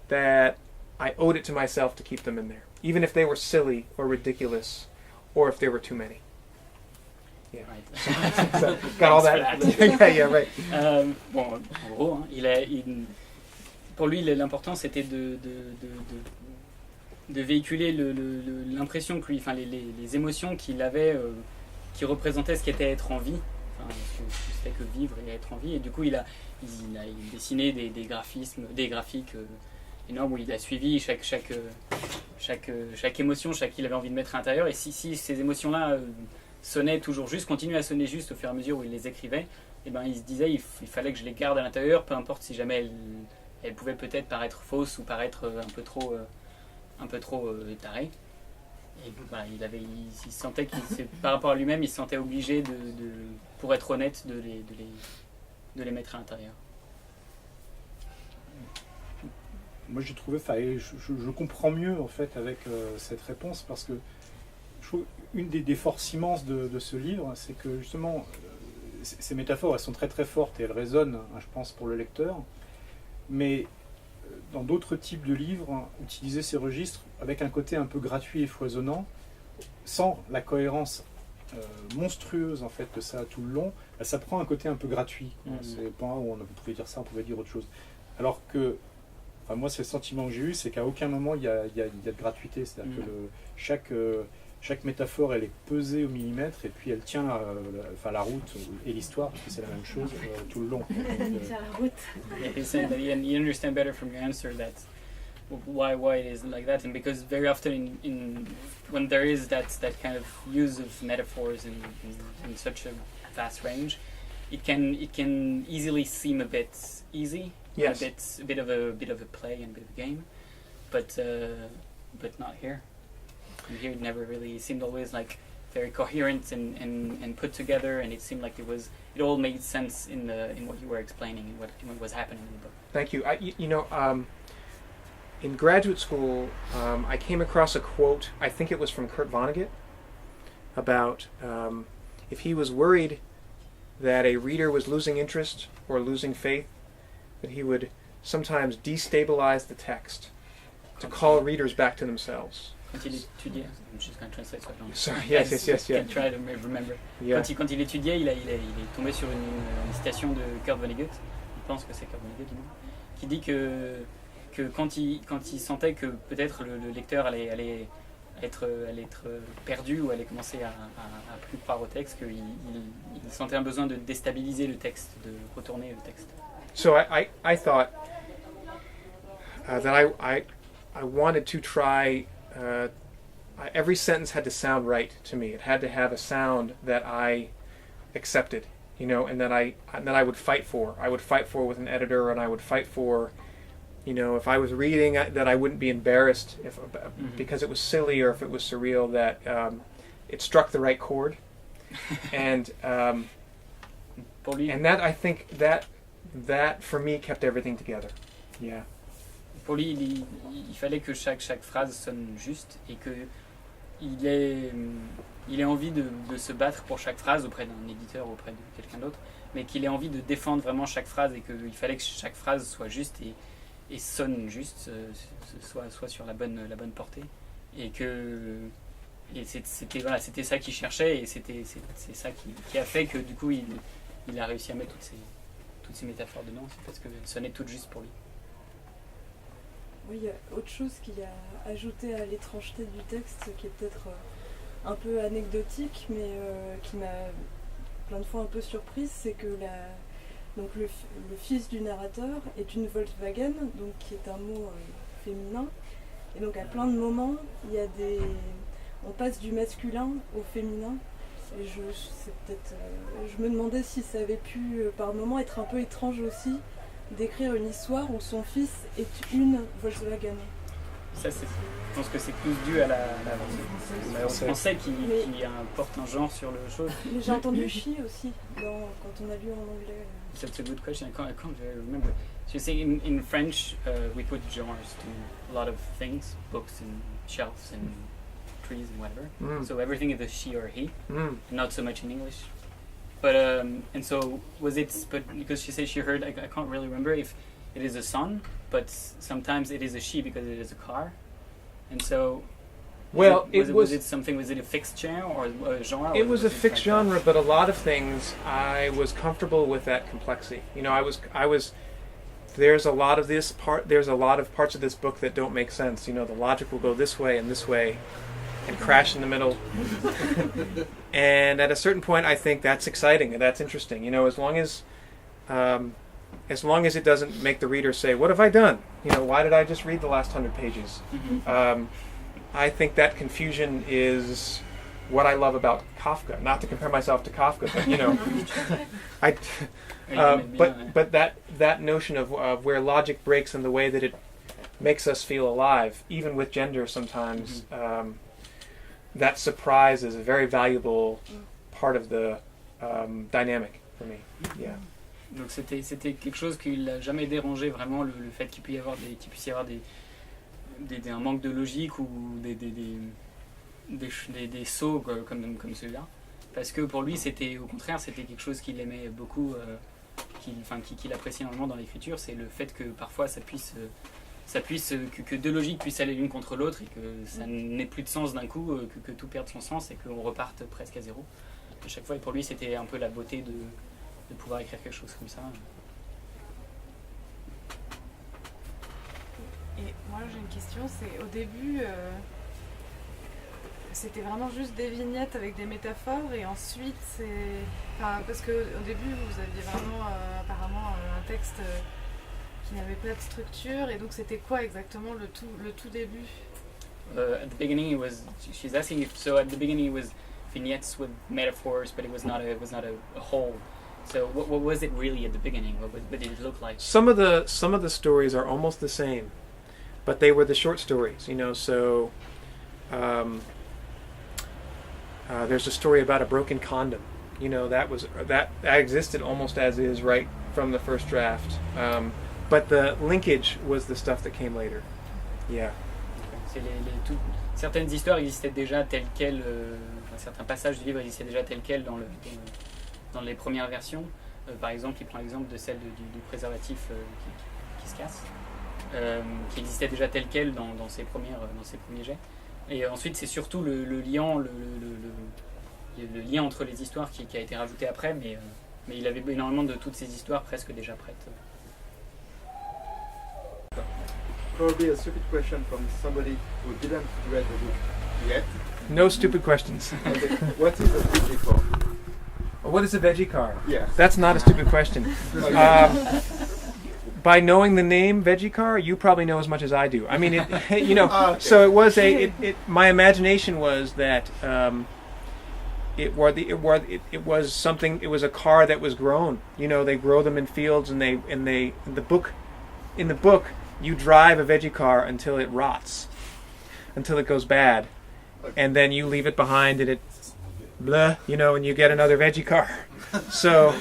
that I owed it to myself to keep them in there. Even if they were silly or ridiculous, or if there were too many. Yeah. Right. So, got all that. Yeah, right. Bon, en gros, hein, pour lui, l'important c'était de véhiculer l'impression que lui, enfin les émotions qu'il avait, qui représentaient ce qu'était être en vie, enfin ce que c'était que vivre et être en vie. Et du coup, il a dessiné des graphiques énormes où il a suivi chaque émotion, qu'il avait envie de mettre à l'intérieur. Et si ces émotions-là sonnaient toujours juste, continuaient à sonner juste au fur et à mesure où il les écrivait, et ben il se disait il fallait que je les garde à l'intérieur, peu importe si jamais elles pouvaient peut-être paraître fausses ou paraître un peu trop tarées. Et voilà, il sentait par rapport à lui-même, il se sentait obligé pour être honnête, de les mettre à l'intérieur. Moi j'ai trouvé, je comprends mieux en fait avec cette réponse, parce que je trouve une des forces immenses de ce livre, c'est que justement ces métaphores elles sont très très fortes et elles résonnent, hein, je pense, pour le lecteur, mais dans d'autres types de livres, utiliser ces registres avec un côté un peu gratuit et foisonnant, sans la cohérence monstrueuse en fait que ça a tout le long, ça prend un côté un peu gratuit. C'est pas où on pouvait dire ça, on pouvait dire autre chose. Alors que moi, c'est le sentiment que j'ai eu, c'est qu'à aucun moment il y a de gratuité. C'est-à-dire que chaque métaphore, elle est pesée au millimètre, et puis elle tient la route et l'histoire, parce que c'est la même chose tout le long. Yeah, he's saying that you understand better from your answer that why it is like that, and because very often when there is that kind of use of metaphors in such a vast range, it can easily seem a bit easy. Yes. A bit of a play and a bit of a game, but not here. And here it never really seemed always like very coherent and put together, and it seemed like it all made sense in what you were explaining and what was happening in the book. Thank you. In graduate school, I came across a quote. I think it was from Kurt Vonnegut about if he was worried that a reader was losing interest or losing faith, that he would sometimes destabilize the text to call readers back to themselves. Quand il étudiait, I'm just going to translate so I don't. Sorry, yes. Can try to remember. Yeah. Quand il étudiait, il est tombé sur une citation de Kurt Vonnegut. Il pense que c'est Kurt Vonnegut, du moins, qui dit que quand il sentait que peut-être le lecteur allait être perdu ou allait commencer à plus croire au texte, qu'il sentait un besoin de déstabiliser le texte, de retourner le texte. So I thought that I wanted to try. Every sentence had to sound right to me. It had to have a sound that I accepted, and that I would fight for. I would fight for with an editor, and I would fight for, if I was reading, that I wouldn't be embarrassed because it was silly or if it was surreal, that it struck the right chord, and that I think that for me kept everything together. Yeah. Pour lui, il fallait que chaque phrase sonne juste et que il ait envie de se battre pour chaque phrase auprès d'un éditeur ou auprès de quelqu'un d'autre, mais qu'il ait envie de défendre vraiment chaque phrase, et qu'il fallait que chaque phrase soit juste et sonne juste, soit sur la bonne portée, et c'était ça qu'il cherchait, et c'est ça qui a fait que du coup il a réussi à mettre toutes ces métaphores dedans, c'est parce qu'elles sonnaient toutes juste pour lui. Oui, il y a autre chose qui a ajouté à l'étrangeté du texte, qui est peut-être un peu anecdotique, mais qui m'a plein de fois un peu surprise, c'est que donc le fils du narrateur est une Volkswagen, donc qui est un mot féminin. Et donc à plein de moments, on passe du masculin au féminin. Et je me demandais si ça avait pu par moments être un peu étrange aussi d'écrire une histoire où son fils est une Volkswagen. Ça, je pense que c'est plus dû à la français qui apporte un genre sur le chose. Mais j'ai entendu she aussi quand on a lu en anglais. That's a good question. I can't really remember. So you say in French, we put genres to a lot of things, books and shelves and trees and whatever. So everything is a she or he, not so much in English. But and so was it? But because she said she heard, I can't really remember if it is a son, but sometimes it is a she because it is a car, and so. Well, was it something? Was it a fixed genre or a genre? It was a fixed genre, but a lot of things I was comfortable with that complexity. You know, I was. There's a lot of this part. There's a lot of parts of this book that don't make sense. You know, the logic will go this way, and crash in the middle. And at a certain point, I think that's exciting and that's interesting. You know, as long as it doesn't make the reader say, "What have I done? You know, why did I just read the last 100 pages?" I think that confusion is what I love about Kafka. Not to compare myself to Kafka, but you know, but that notion of where logic breaks and the way that it makes us feel alive, even with gender sometimes. That surprise is a very valuable part of the dynamic for me. Yeah. Donc c'était quelque chose qui l'a jamais dérangé vraiment, le fait qu'il puisse y avoir un manque de logique ou des sauts comme celui-là, parce que pour lui c'était au contraire quelque chose qu'il aimait beaucoup, qu'il appréciait énormément dans l'écriture, c'est le fait que parfois que deux logiques puissent aller l'une contre l'autre et que ça n'ait plus de sens d'un coup, que tout perde son sens et qu'on reparte presque à zéro à chaque fois. Et pour lui c'était un peu la beauté de pouvoir écrire quelque chose comme ça. Et moi j'ai une question, c'est au début c'était vraiment juste des vignettes avec des métaphores et ensuite parce que au début vous aviez vraiment apparemment un texte qui n'avait pas de structure, et donc c'était quoi exactement le tout début? At the beginning she's asking if so at the beginning it was vignettes with metaphors, but it was not a whole. So what was it really at the beginning? What did it look like? Some of the stories are almost the same, but they were the short stories, you know. So there's a story about a broken condom. You know, that existed almost as is right from the first draft. But the linkage was the stuff that came later. Yeah. Certaines histoires existaient déjà telles quelles, certains passages du livre existaient déjà tels quels dans les premières versions. Par exemple, il prend l'exemple de celle du préservatif qui se casse, qui existait déjà tel quel dans ses premiers jets. Et ensuite, c'est surtout le lien entre les histoires qui a été rajouté après, mais il avait énormément de toutes ces histoires presque déjà prêtes. Probably a stupid question from somebody who didn't read the book yet. No stupid questions. Okay. What is a veggie car? What is a veggie car? Yes. That's not a stupid question. By knowing the name Veggie Car, you probably know as much as I do. I mean, you know. Okay. So it was my imagination was that it was something. It was a car that was grown. You know, they grow them in fields, and in the book, you drive a veggie car until it rots, until it goes bad, and then you leave it behind, and it's blah, you know, and you get another veggie car. So.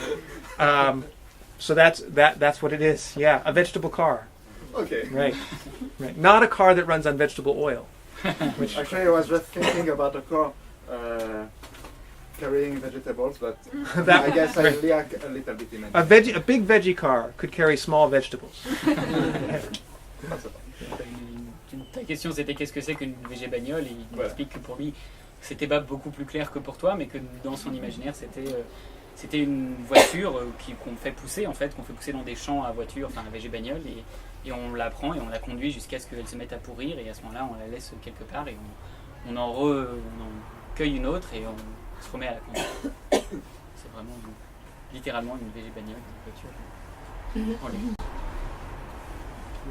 So that's what it is. Yeah, a vegetable car. Okay. Right. Not a car that runs on vegetable oil. Which Actually, I was just thinking about a car carrying vegetables, but I guess I lack a little bit in it. a big veggie car could carry small vegetables. Ta question c'était qu'est-ce que c'est qu'une végé bagnole, et il explique que pour lui c'était pas beaucoup plus clair que pour toi, mais que dans son imaginaire c'était une voiture qu'on fait pousser dans des champs à voiture, enfin à végé bagnole, et on la prend et on la conduit jusqu'à ce qu'elle se mette à pourrir, et à ce moment-là on la laisse quelque part et on en cueille une autre et on se remet à la conduire. C'est vraiment littéralement une VG bagnole, une voiture en ligne.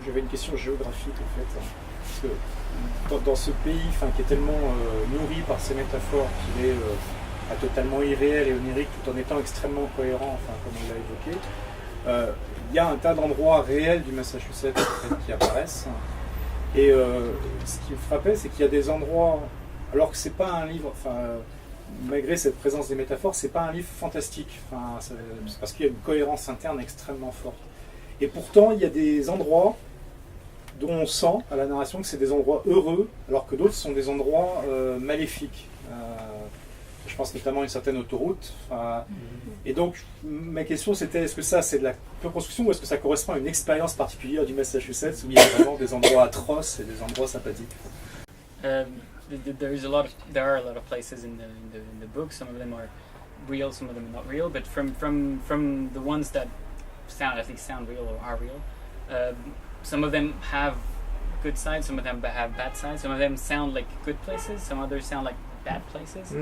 J'avais une question géographique en fait, parce que dans ce pays qui est tellement nourri par ces métaphores qu'il est totalement irréel et onirique tout en étant extrêmement cohérent, comme on l'a évoqué, il y a un tas d'endroits réels du Massachusetts en fait, qui apparaissent. Et ce qui me frappait, c'est qu'il y a des endroits, alors que c'est pas un livre, malgré cette présence des métaphores, c'est pas un livre fantastique, c'est parce qu'il y a une cohérence interne extrêmement forte. Et pourtant, il y a des endroits dont on sent à la narration que c'est des endroits heureux, alors que d'autres sont des endroits maléfiques. Je pense notamment à une certaine autoroute. Et donc, ma question c'était, est-ce que ça c'est de la reconstruction ou est-ce que ça correspond à une expérience particulière du Massachusetts où il y a vraiment des endroits atroces et des endroits sympathiques? There are a lot of places in the book. Some of them are real, some of them are not real. But from the ones that sound real or are real, some of them have good sides, some of them have bad sides. Some of them sound like good places, some others sound like bad places.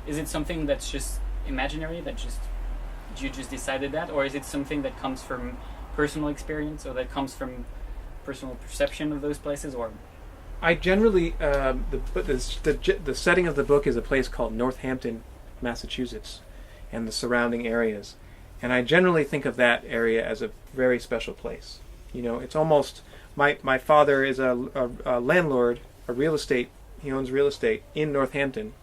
Is it something that's just imaginary, that you just decided that, or is it something that comes from personal experience, or that comes from personal perception of those places? Or I generally the setting of the book is a place called Northampton, Massachusetts, and the surrounding areas, and I generally think of that area as a very special place. You know, it's almost my father is a landlord, a real estate. He owns real estate in Northampton,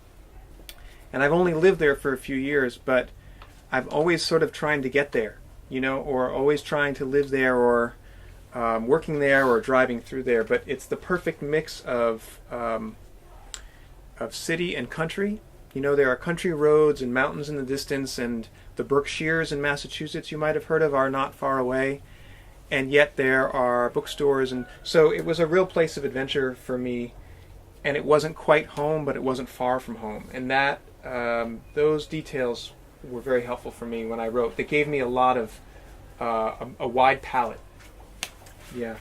and I've only lived there for a few years, but I've always sort of trying to get there, you know, or always trying to live there, or working there, or driving through there. But it's the perfect mix of city and country. You know, there are country roads and mountains in the distance, and the Berkshires in Massachusetts you might have heard of are not far away, and yet there are bookstores, and so it was a real place of adventure for me. And it wasn't quite home, but it wasn't far from home. And that those details were very helpful for me when I wrote. They gave me a lot of a wide palette. Yeah.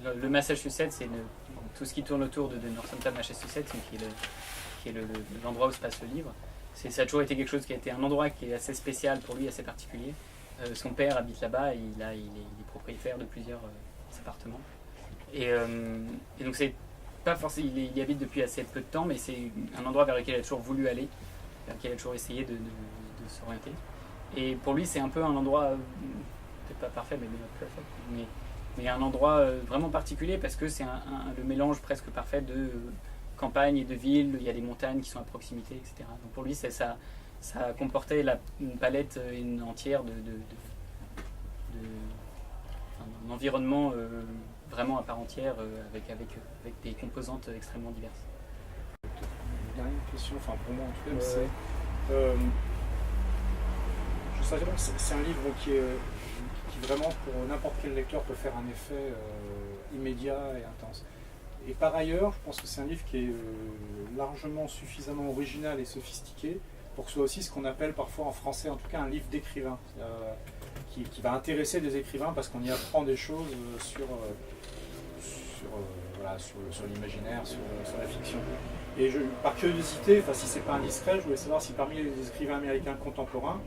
Le Massachusetts, c'est tout ce qui tourne autour de Northampton, Massachusetts, qui est l'endroit où se passe le livre. Ça a toujours été quelque chose qui a été un endroit qui est assez spécial pour lui, assez particulier. Son père habite là-bas, et il est propriétaire de plusieurs appartements. Et donc c'est pas forcément, il y habite depuis assez peu de temps, mais c'est un endroit vers lequel il a toujours voulu aller, vers lequel il a toujours essayé de s'orienter. Et pour lui, c'est un peu un endroit, peut-être pas parfait, mais not perfect, mais un endroit vraiment particulier parce que c'est le mélange presque parfait de campagne et de ville. Il y a des montagnes qui sont à proximité, etc. Donc pour lui, ça comportait une palette entière d'un environnement vraiment à part entière, avec des composantes extrêmement diverses. Une dernière question, pour moi en tout cas, c'est je sais vraiment que c'est un livre qui vraiment pour n'importe quel lecteur peut faire un effet immédiat et intense. Et par ailleurs, je pense que c'est un livre qui est largement suffisamment original et sophistiqué pour que ce soit aussi ce qu'on appelle parfois en français, en tout cas, un livre d'écrivain, qui va intéresser des écrivains parce qu'on y apprend des choses sur l'imaginaire, sur la fiction. Et par curiosité, si c'est pas indiscret, je voulais savoir si parmi les écrivains américains contemporains,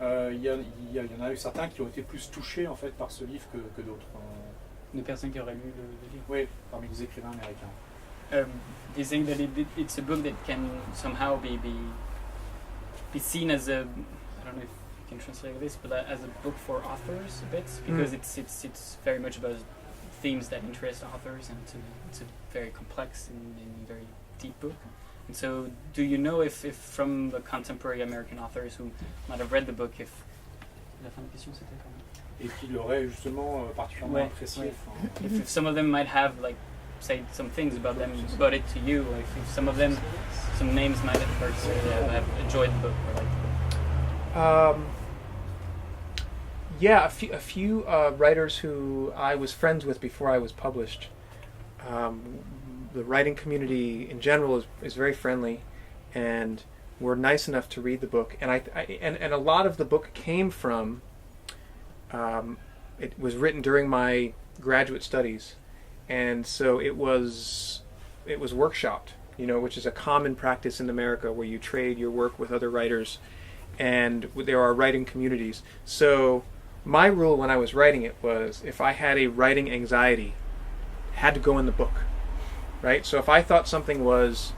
il y en a eu certains qui ont été plus touchés en fait par ce livre que d'autres. Des personnes qui auraient lu le livre. Oui, parmi les écrivains américains. Do you think that it's a book that can somehow be seen as a, I don't know if you can translate this, but as a book for authors a bit, because it's very much about themes that interest authors, and it's a very complex and very deep book. And so, do you know if from the contemporary American authors who might have read the book, if la fin de la question c'était quand même. Et qui l'auraient justement particulièrement apprécié. If some of them might have say some things about it to you, if some of them, some names might have enjoyed the book or liked the book. Yeah, a few writers who I was friends with before I was published. The writing community in general is very friendly, and were nice enough to read the book. And and a lot of the book came from. It was written during my graduate studies, and so it was it was workshopped, which is a common practice in America where you trade your work with other writers, and there are writing communities. So my rule when I was writing it was, if I had a writing anxiety, it had to go in the book, right? So if I thought something was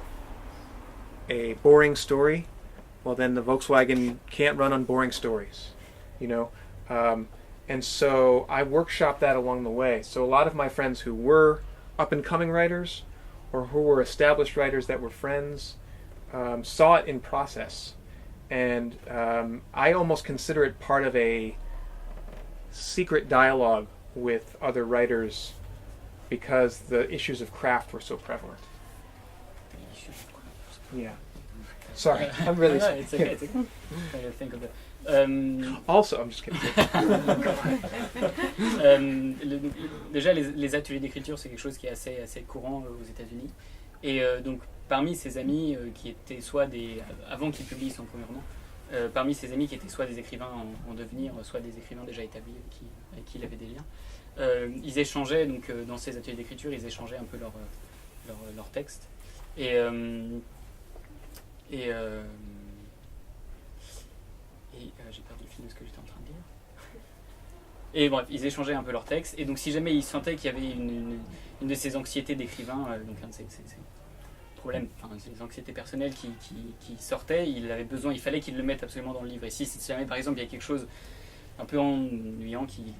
a boring story, well, then the Volkswagen can't run on boring stories, and so I workshopped that along the way. So a lot of my friends who were up-and-coming writers, or who were established writers that were friends, saw it in process. And I almost consider it part of a secret dialogue with other writers, because the issues of craft were so prevalent. Yeah. Sorry, I'm really... No, it's okay, it's okay. I think of it. Also, I'm just kidding. Déjà, les ateliers d'écriture, c'est quelque chose qui est assez courant aux États-Unis. Et donc, parmi ses amis qui étaient soit des... avant qu'il publie son premier roman, parmi ses amis qui étaient soit des écrivains en devenir, soit des écrivains déjà établis avec qui il avait des liens, ils échangeaient, donc dans ces ateliers d'écriture, ils échangeaient un peu leurs textes. Et j'ai perdu le fil de ce que j'étais en train de dire. Et bref, ils échangeaient un peu leurs textes. Et donc, si jamais ils sentaient qu'il y avait une de ces anxiétés d'écrivain, donc un de ces problèmes, enfin, ces anxiétés personnelles qui sortaient, il fallait qu'ils le mettent absolument dans le livre. Et si jamais, par exemple, il y a quelque chose un peu ennuyant auquel il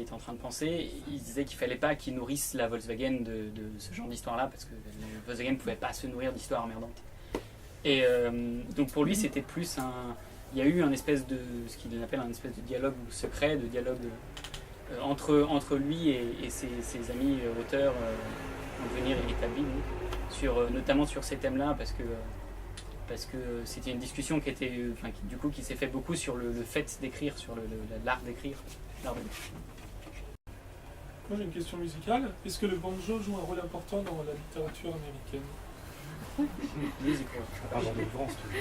était en train de penser, il disait qu'il ne fallait pas qu'il nourrisse la Volkswagen de ce genre d'histoire-là, parce que la Volkswagen ne pouvait pas se nourrir d'histoires emmerdantes. Et donc pour lui, c'était plus il y a eu un espèce de, ce qu'il appelle un espèce de dialogue secret, de dialogue entre lui et ses amis auteurs en devenir établis, notamment sur ces thèmes-là, parce que c'était une discussion qui s'est fait beaucoup sur le fait d'écrire, sur l'art d'écrire. Moi j'ai une question musicale. Est-ce que le banjo joue un rôle important dans la littérature américaine? Musical.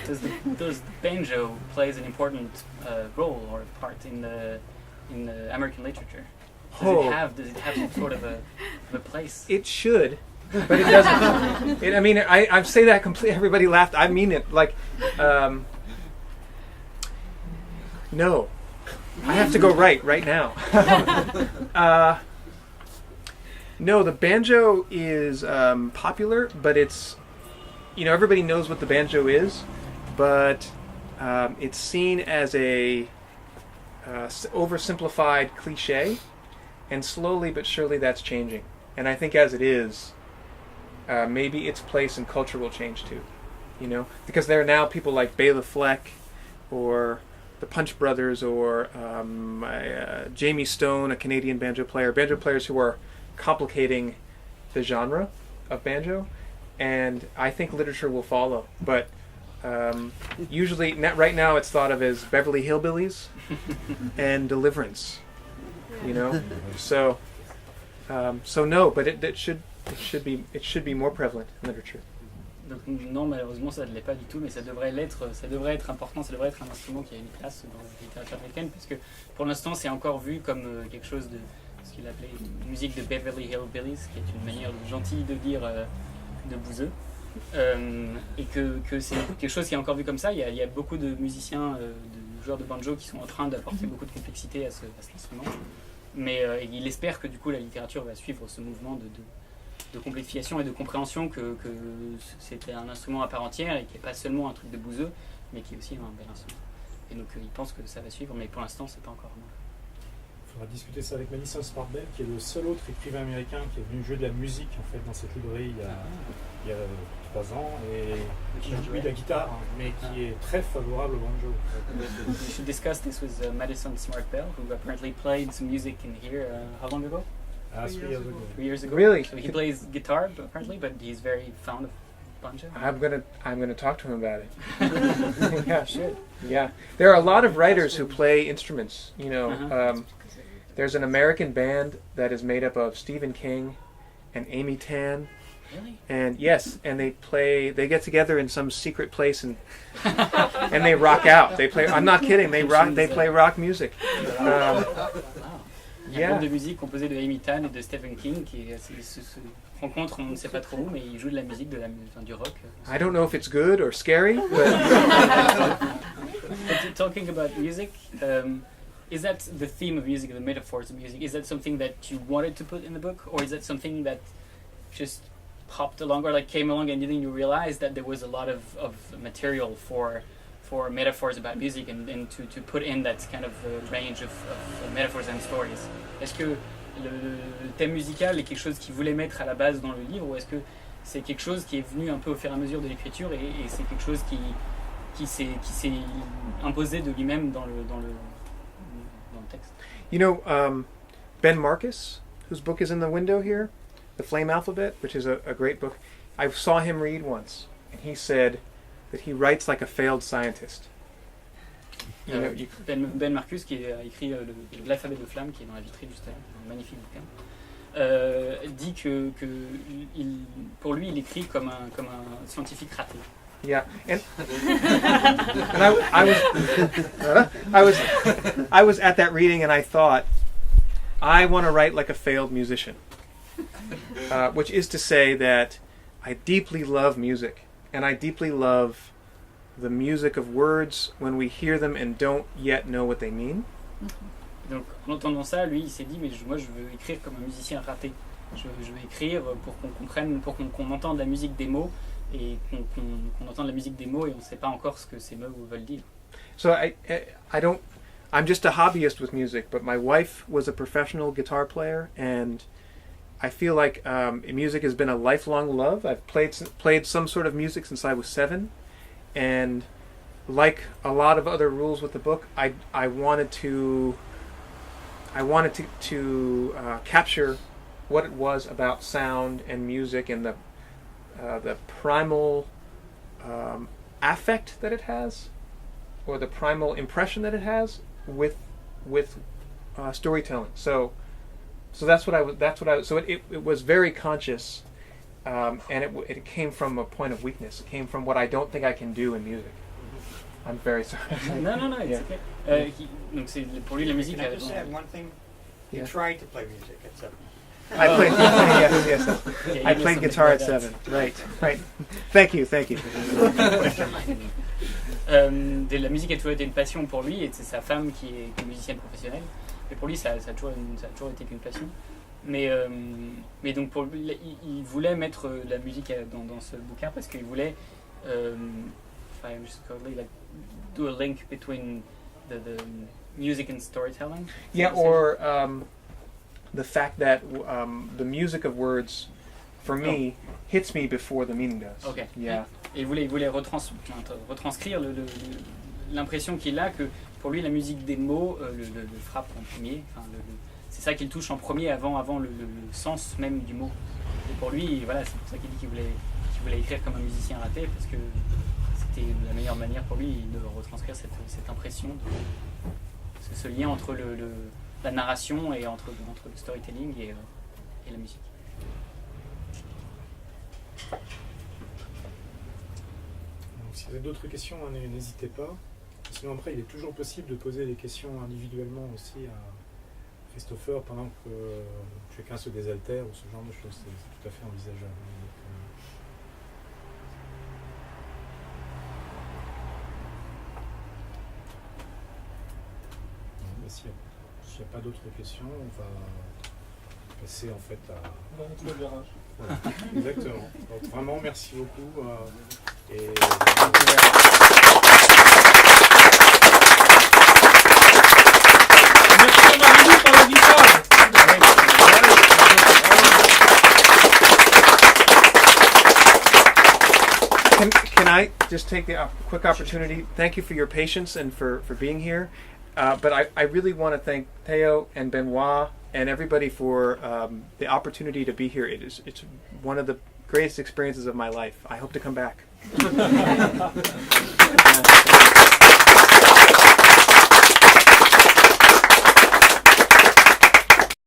Does the banjo plays an important role or part in the American literature? Does it have some sort of a place? It should, but it doesn't. I say that completely. Everybody laughed. I mean it. No. I have to go right now. No, the banjo is popular, but it's, everybody knows what the banjo is, but it's seen as a oversimplified cliche, and slowly but surely that's changing. And I think as it is, maybe its place in culture will change too, because there are now people like Bela Fleck, or the Punch Brothers, or Jamie Stone, a Canadian banjo players who are complicating the genre of banjo, and I think literature will follow. But usually, right now, it's thought of as Beverly Hillbillies and Deliverance, So no, but it should be more prevalent in literature. Donc non, malheureusement, ça ne l'est pas du tout, mais ça devrait être important, ça devrait être un instrument qui a une place dans la littérature américaine, parce que pour l'instant, c'est encore vu comme quelque chose de ce qu'il appelait une musique de Beverly Hillbillies, qui est une manière gentille de dire de bouseux, et que c'est quelque chose qui est encore vu comme ça. Il y a beaucoup de musiciens, de joueurs de banjo qui sont en train d'apporter beaucoup de complexité à cet instrument, mais il espère que du coup la littérature va suivre ce mouvement de complexification et de compréhension que c'était un instrument à part entière et qui n'est pas seulement un truc de bouseux, mais qui est aussi un bel instrument. Et donc il pense que ça va suivre, mais pour l'instant c'est pas encore vraiment. Il faudra discuter ça avec Madison Smartbell, qui est le seul autre écrivain américain qui est venu jouer de la musique en fait dans cette librairie il y a 3 ans, et qui joue de la guitare, mais qui est très favorable au banjo. We should discuss this with Madison Smartbell, who apparently played some music in here how long ago? 3 years ago. 3 years ago. Really? So he plays guitar apparently, but he's very fond of banjo. I'm gonna talk to him about it. Yeah, should. Yeah, there are a lot of writers who play instruments. There's an American band that is made up of Stephen King and Amy Tan. Really? And yes, and they get together in some secret place and they rock out. They play. I'm not kidding. They play rock music. Wow. Il y a un groupe de musique composé de Amy Tan et de Stephen King qui se rencontrent, on ne sait pas trop où, mais ils jouent de la musique, du rock. I don't know if it's good or scary, but But talking about music, is that the theme of music, the metaphors of music? Is that something that you wanted to put in the book, or is that something that just popped along, or like came along and then you realized that there was a lot of material for metaphors about music and to put in that kind of range of metaphors and stories? Est-ce que le thème musical est quelque chose qu'il voulait mettre à la base dans le livre, ou est-ce que c'est quelque chose qui est venu un peu au fur et à mesure de l'écriture et c'est quelque chose qui s'est imposé de lui-même dans le texte? you know, Ben Marcus, whose book is in the window here, The Flame Alphabet, which is a great book. I saw him read once, and he said that he writes like a failed scientist. You know, Ben Marcus, qui a écrit l'alphabet de flamme, qui est dans la vitrine juste là, un magnifique bouquin, dit que pour lui, il écrit comme un scientifique raté. Yeah, and I was at that reading, and I thought, I want to write like a failed musician, which is to say that I deeply love music, and I deeply love the music of words when we hear them and don't yet know what they mean. Donc, en entendant ça, lui, il s'est dit, mais moi, je veux écrire comme un musicien raté. Je veux écrire pour qu'on comprenne, pour qu'on entende la musique des mots, et qu'on entende la musique des mots et on ne sait pas encore ce que ces mots veulent dire. So I'm just a hobbyist with music, but my wife was a professional guitar player, and I feel like music has been a lifelong love. I've played some sort of music since I was 7, and like a lot of other rules with the book, I wanted to capture what it was about sound and music and the primal affect that it has, or the primal impression that it has with storytelling. So that's what I was. So it was very conscious, and it came from a point of weakness. It came from what I don't think I can do in music. I'm very sorry. No, it's okay. Donc pour lui la musique. Can I just add one thing? You tried to play music at 7. I played. Yes. I played guitar at 7. Right. Thank you. La musique a toujours été une passion pour lui, et c'est sa femme qui est musicienne professionnelle. Mais pour lui, ça a toujours été qu'une passion. Mais donc pour lui, il voulait mettre la musique dans ce bouquin parce qu'il voulait do a link between the music and storytelling. Yeah, or the fact that the music of words, for me, hits me before the meaning does. Okay. Yeah. Et il voulait retranscrire l'impression qu'il a que pour lui la musique des mots le frappe en premier. C'est ça qu'il touche en premier avant le sens même du mot. Et pour lui, voilà, c'est pour ça qu'il dit qu'il voulait écrire comme un musicien raté, parce que c'était la meilleure manière pour lui de retranscrire cette impression, ce lien entre la narration et entre le storytelling et la musique. Donc, si vous avez d'autres questions, n'hésitez pas. Sinon après, il est toujours possible de poser des questions individuellement aussi à Christopher pendant que chacun se désaltère ou ce genre de choses. C'est tout à fait envisageable. S'il n'y a pas d'autres questions, on va passer en fait à... Dans le garage. Voilà, exactement. Donc vraiment, merci beaucoup. Et... Merci à Marie pour la guitare. Can I just take the quick opportunity? Thank you for your patience and for being here. But I really want to thank Theo and Benoit and everybody for the opportunity to be here. It's one of the greatest experiences of my life. I hope to come back.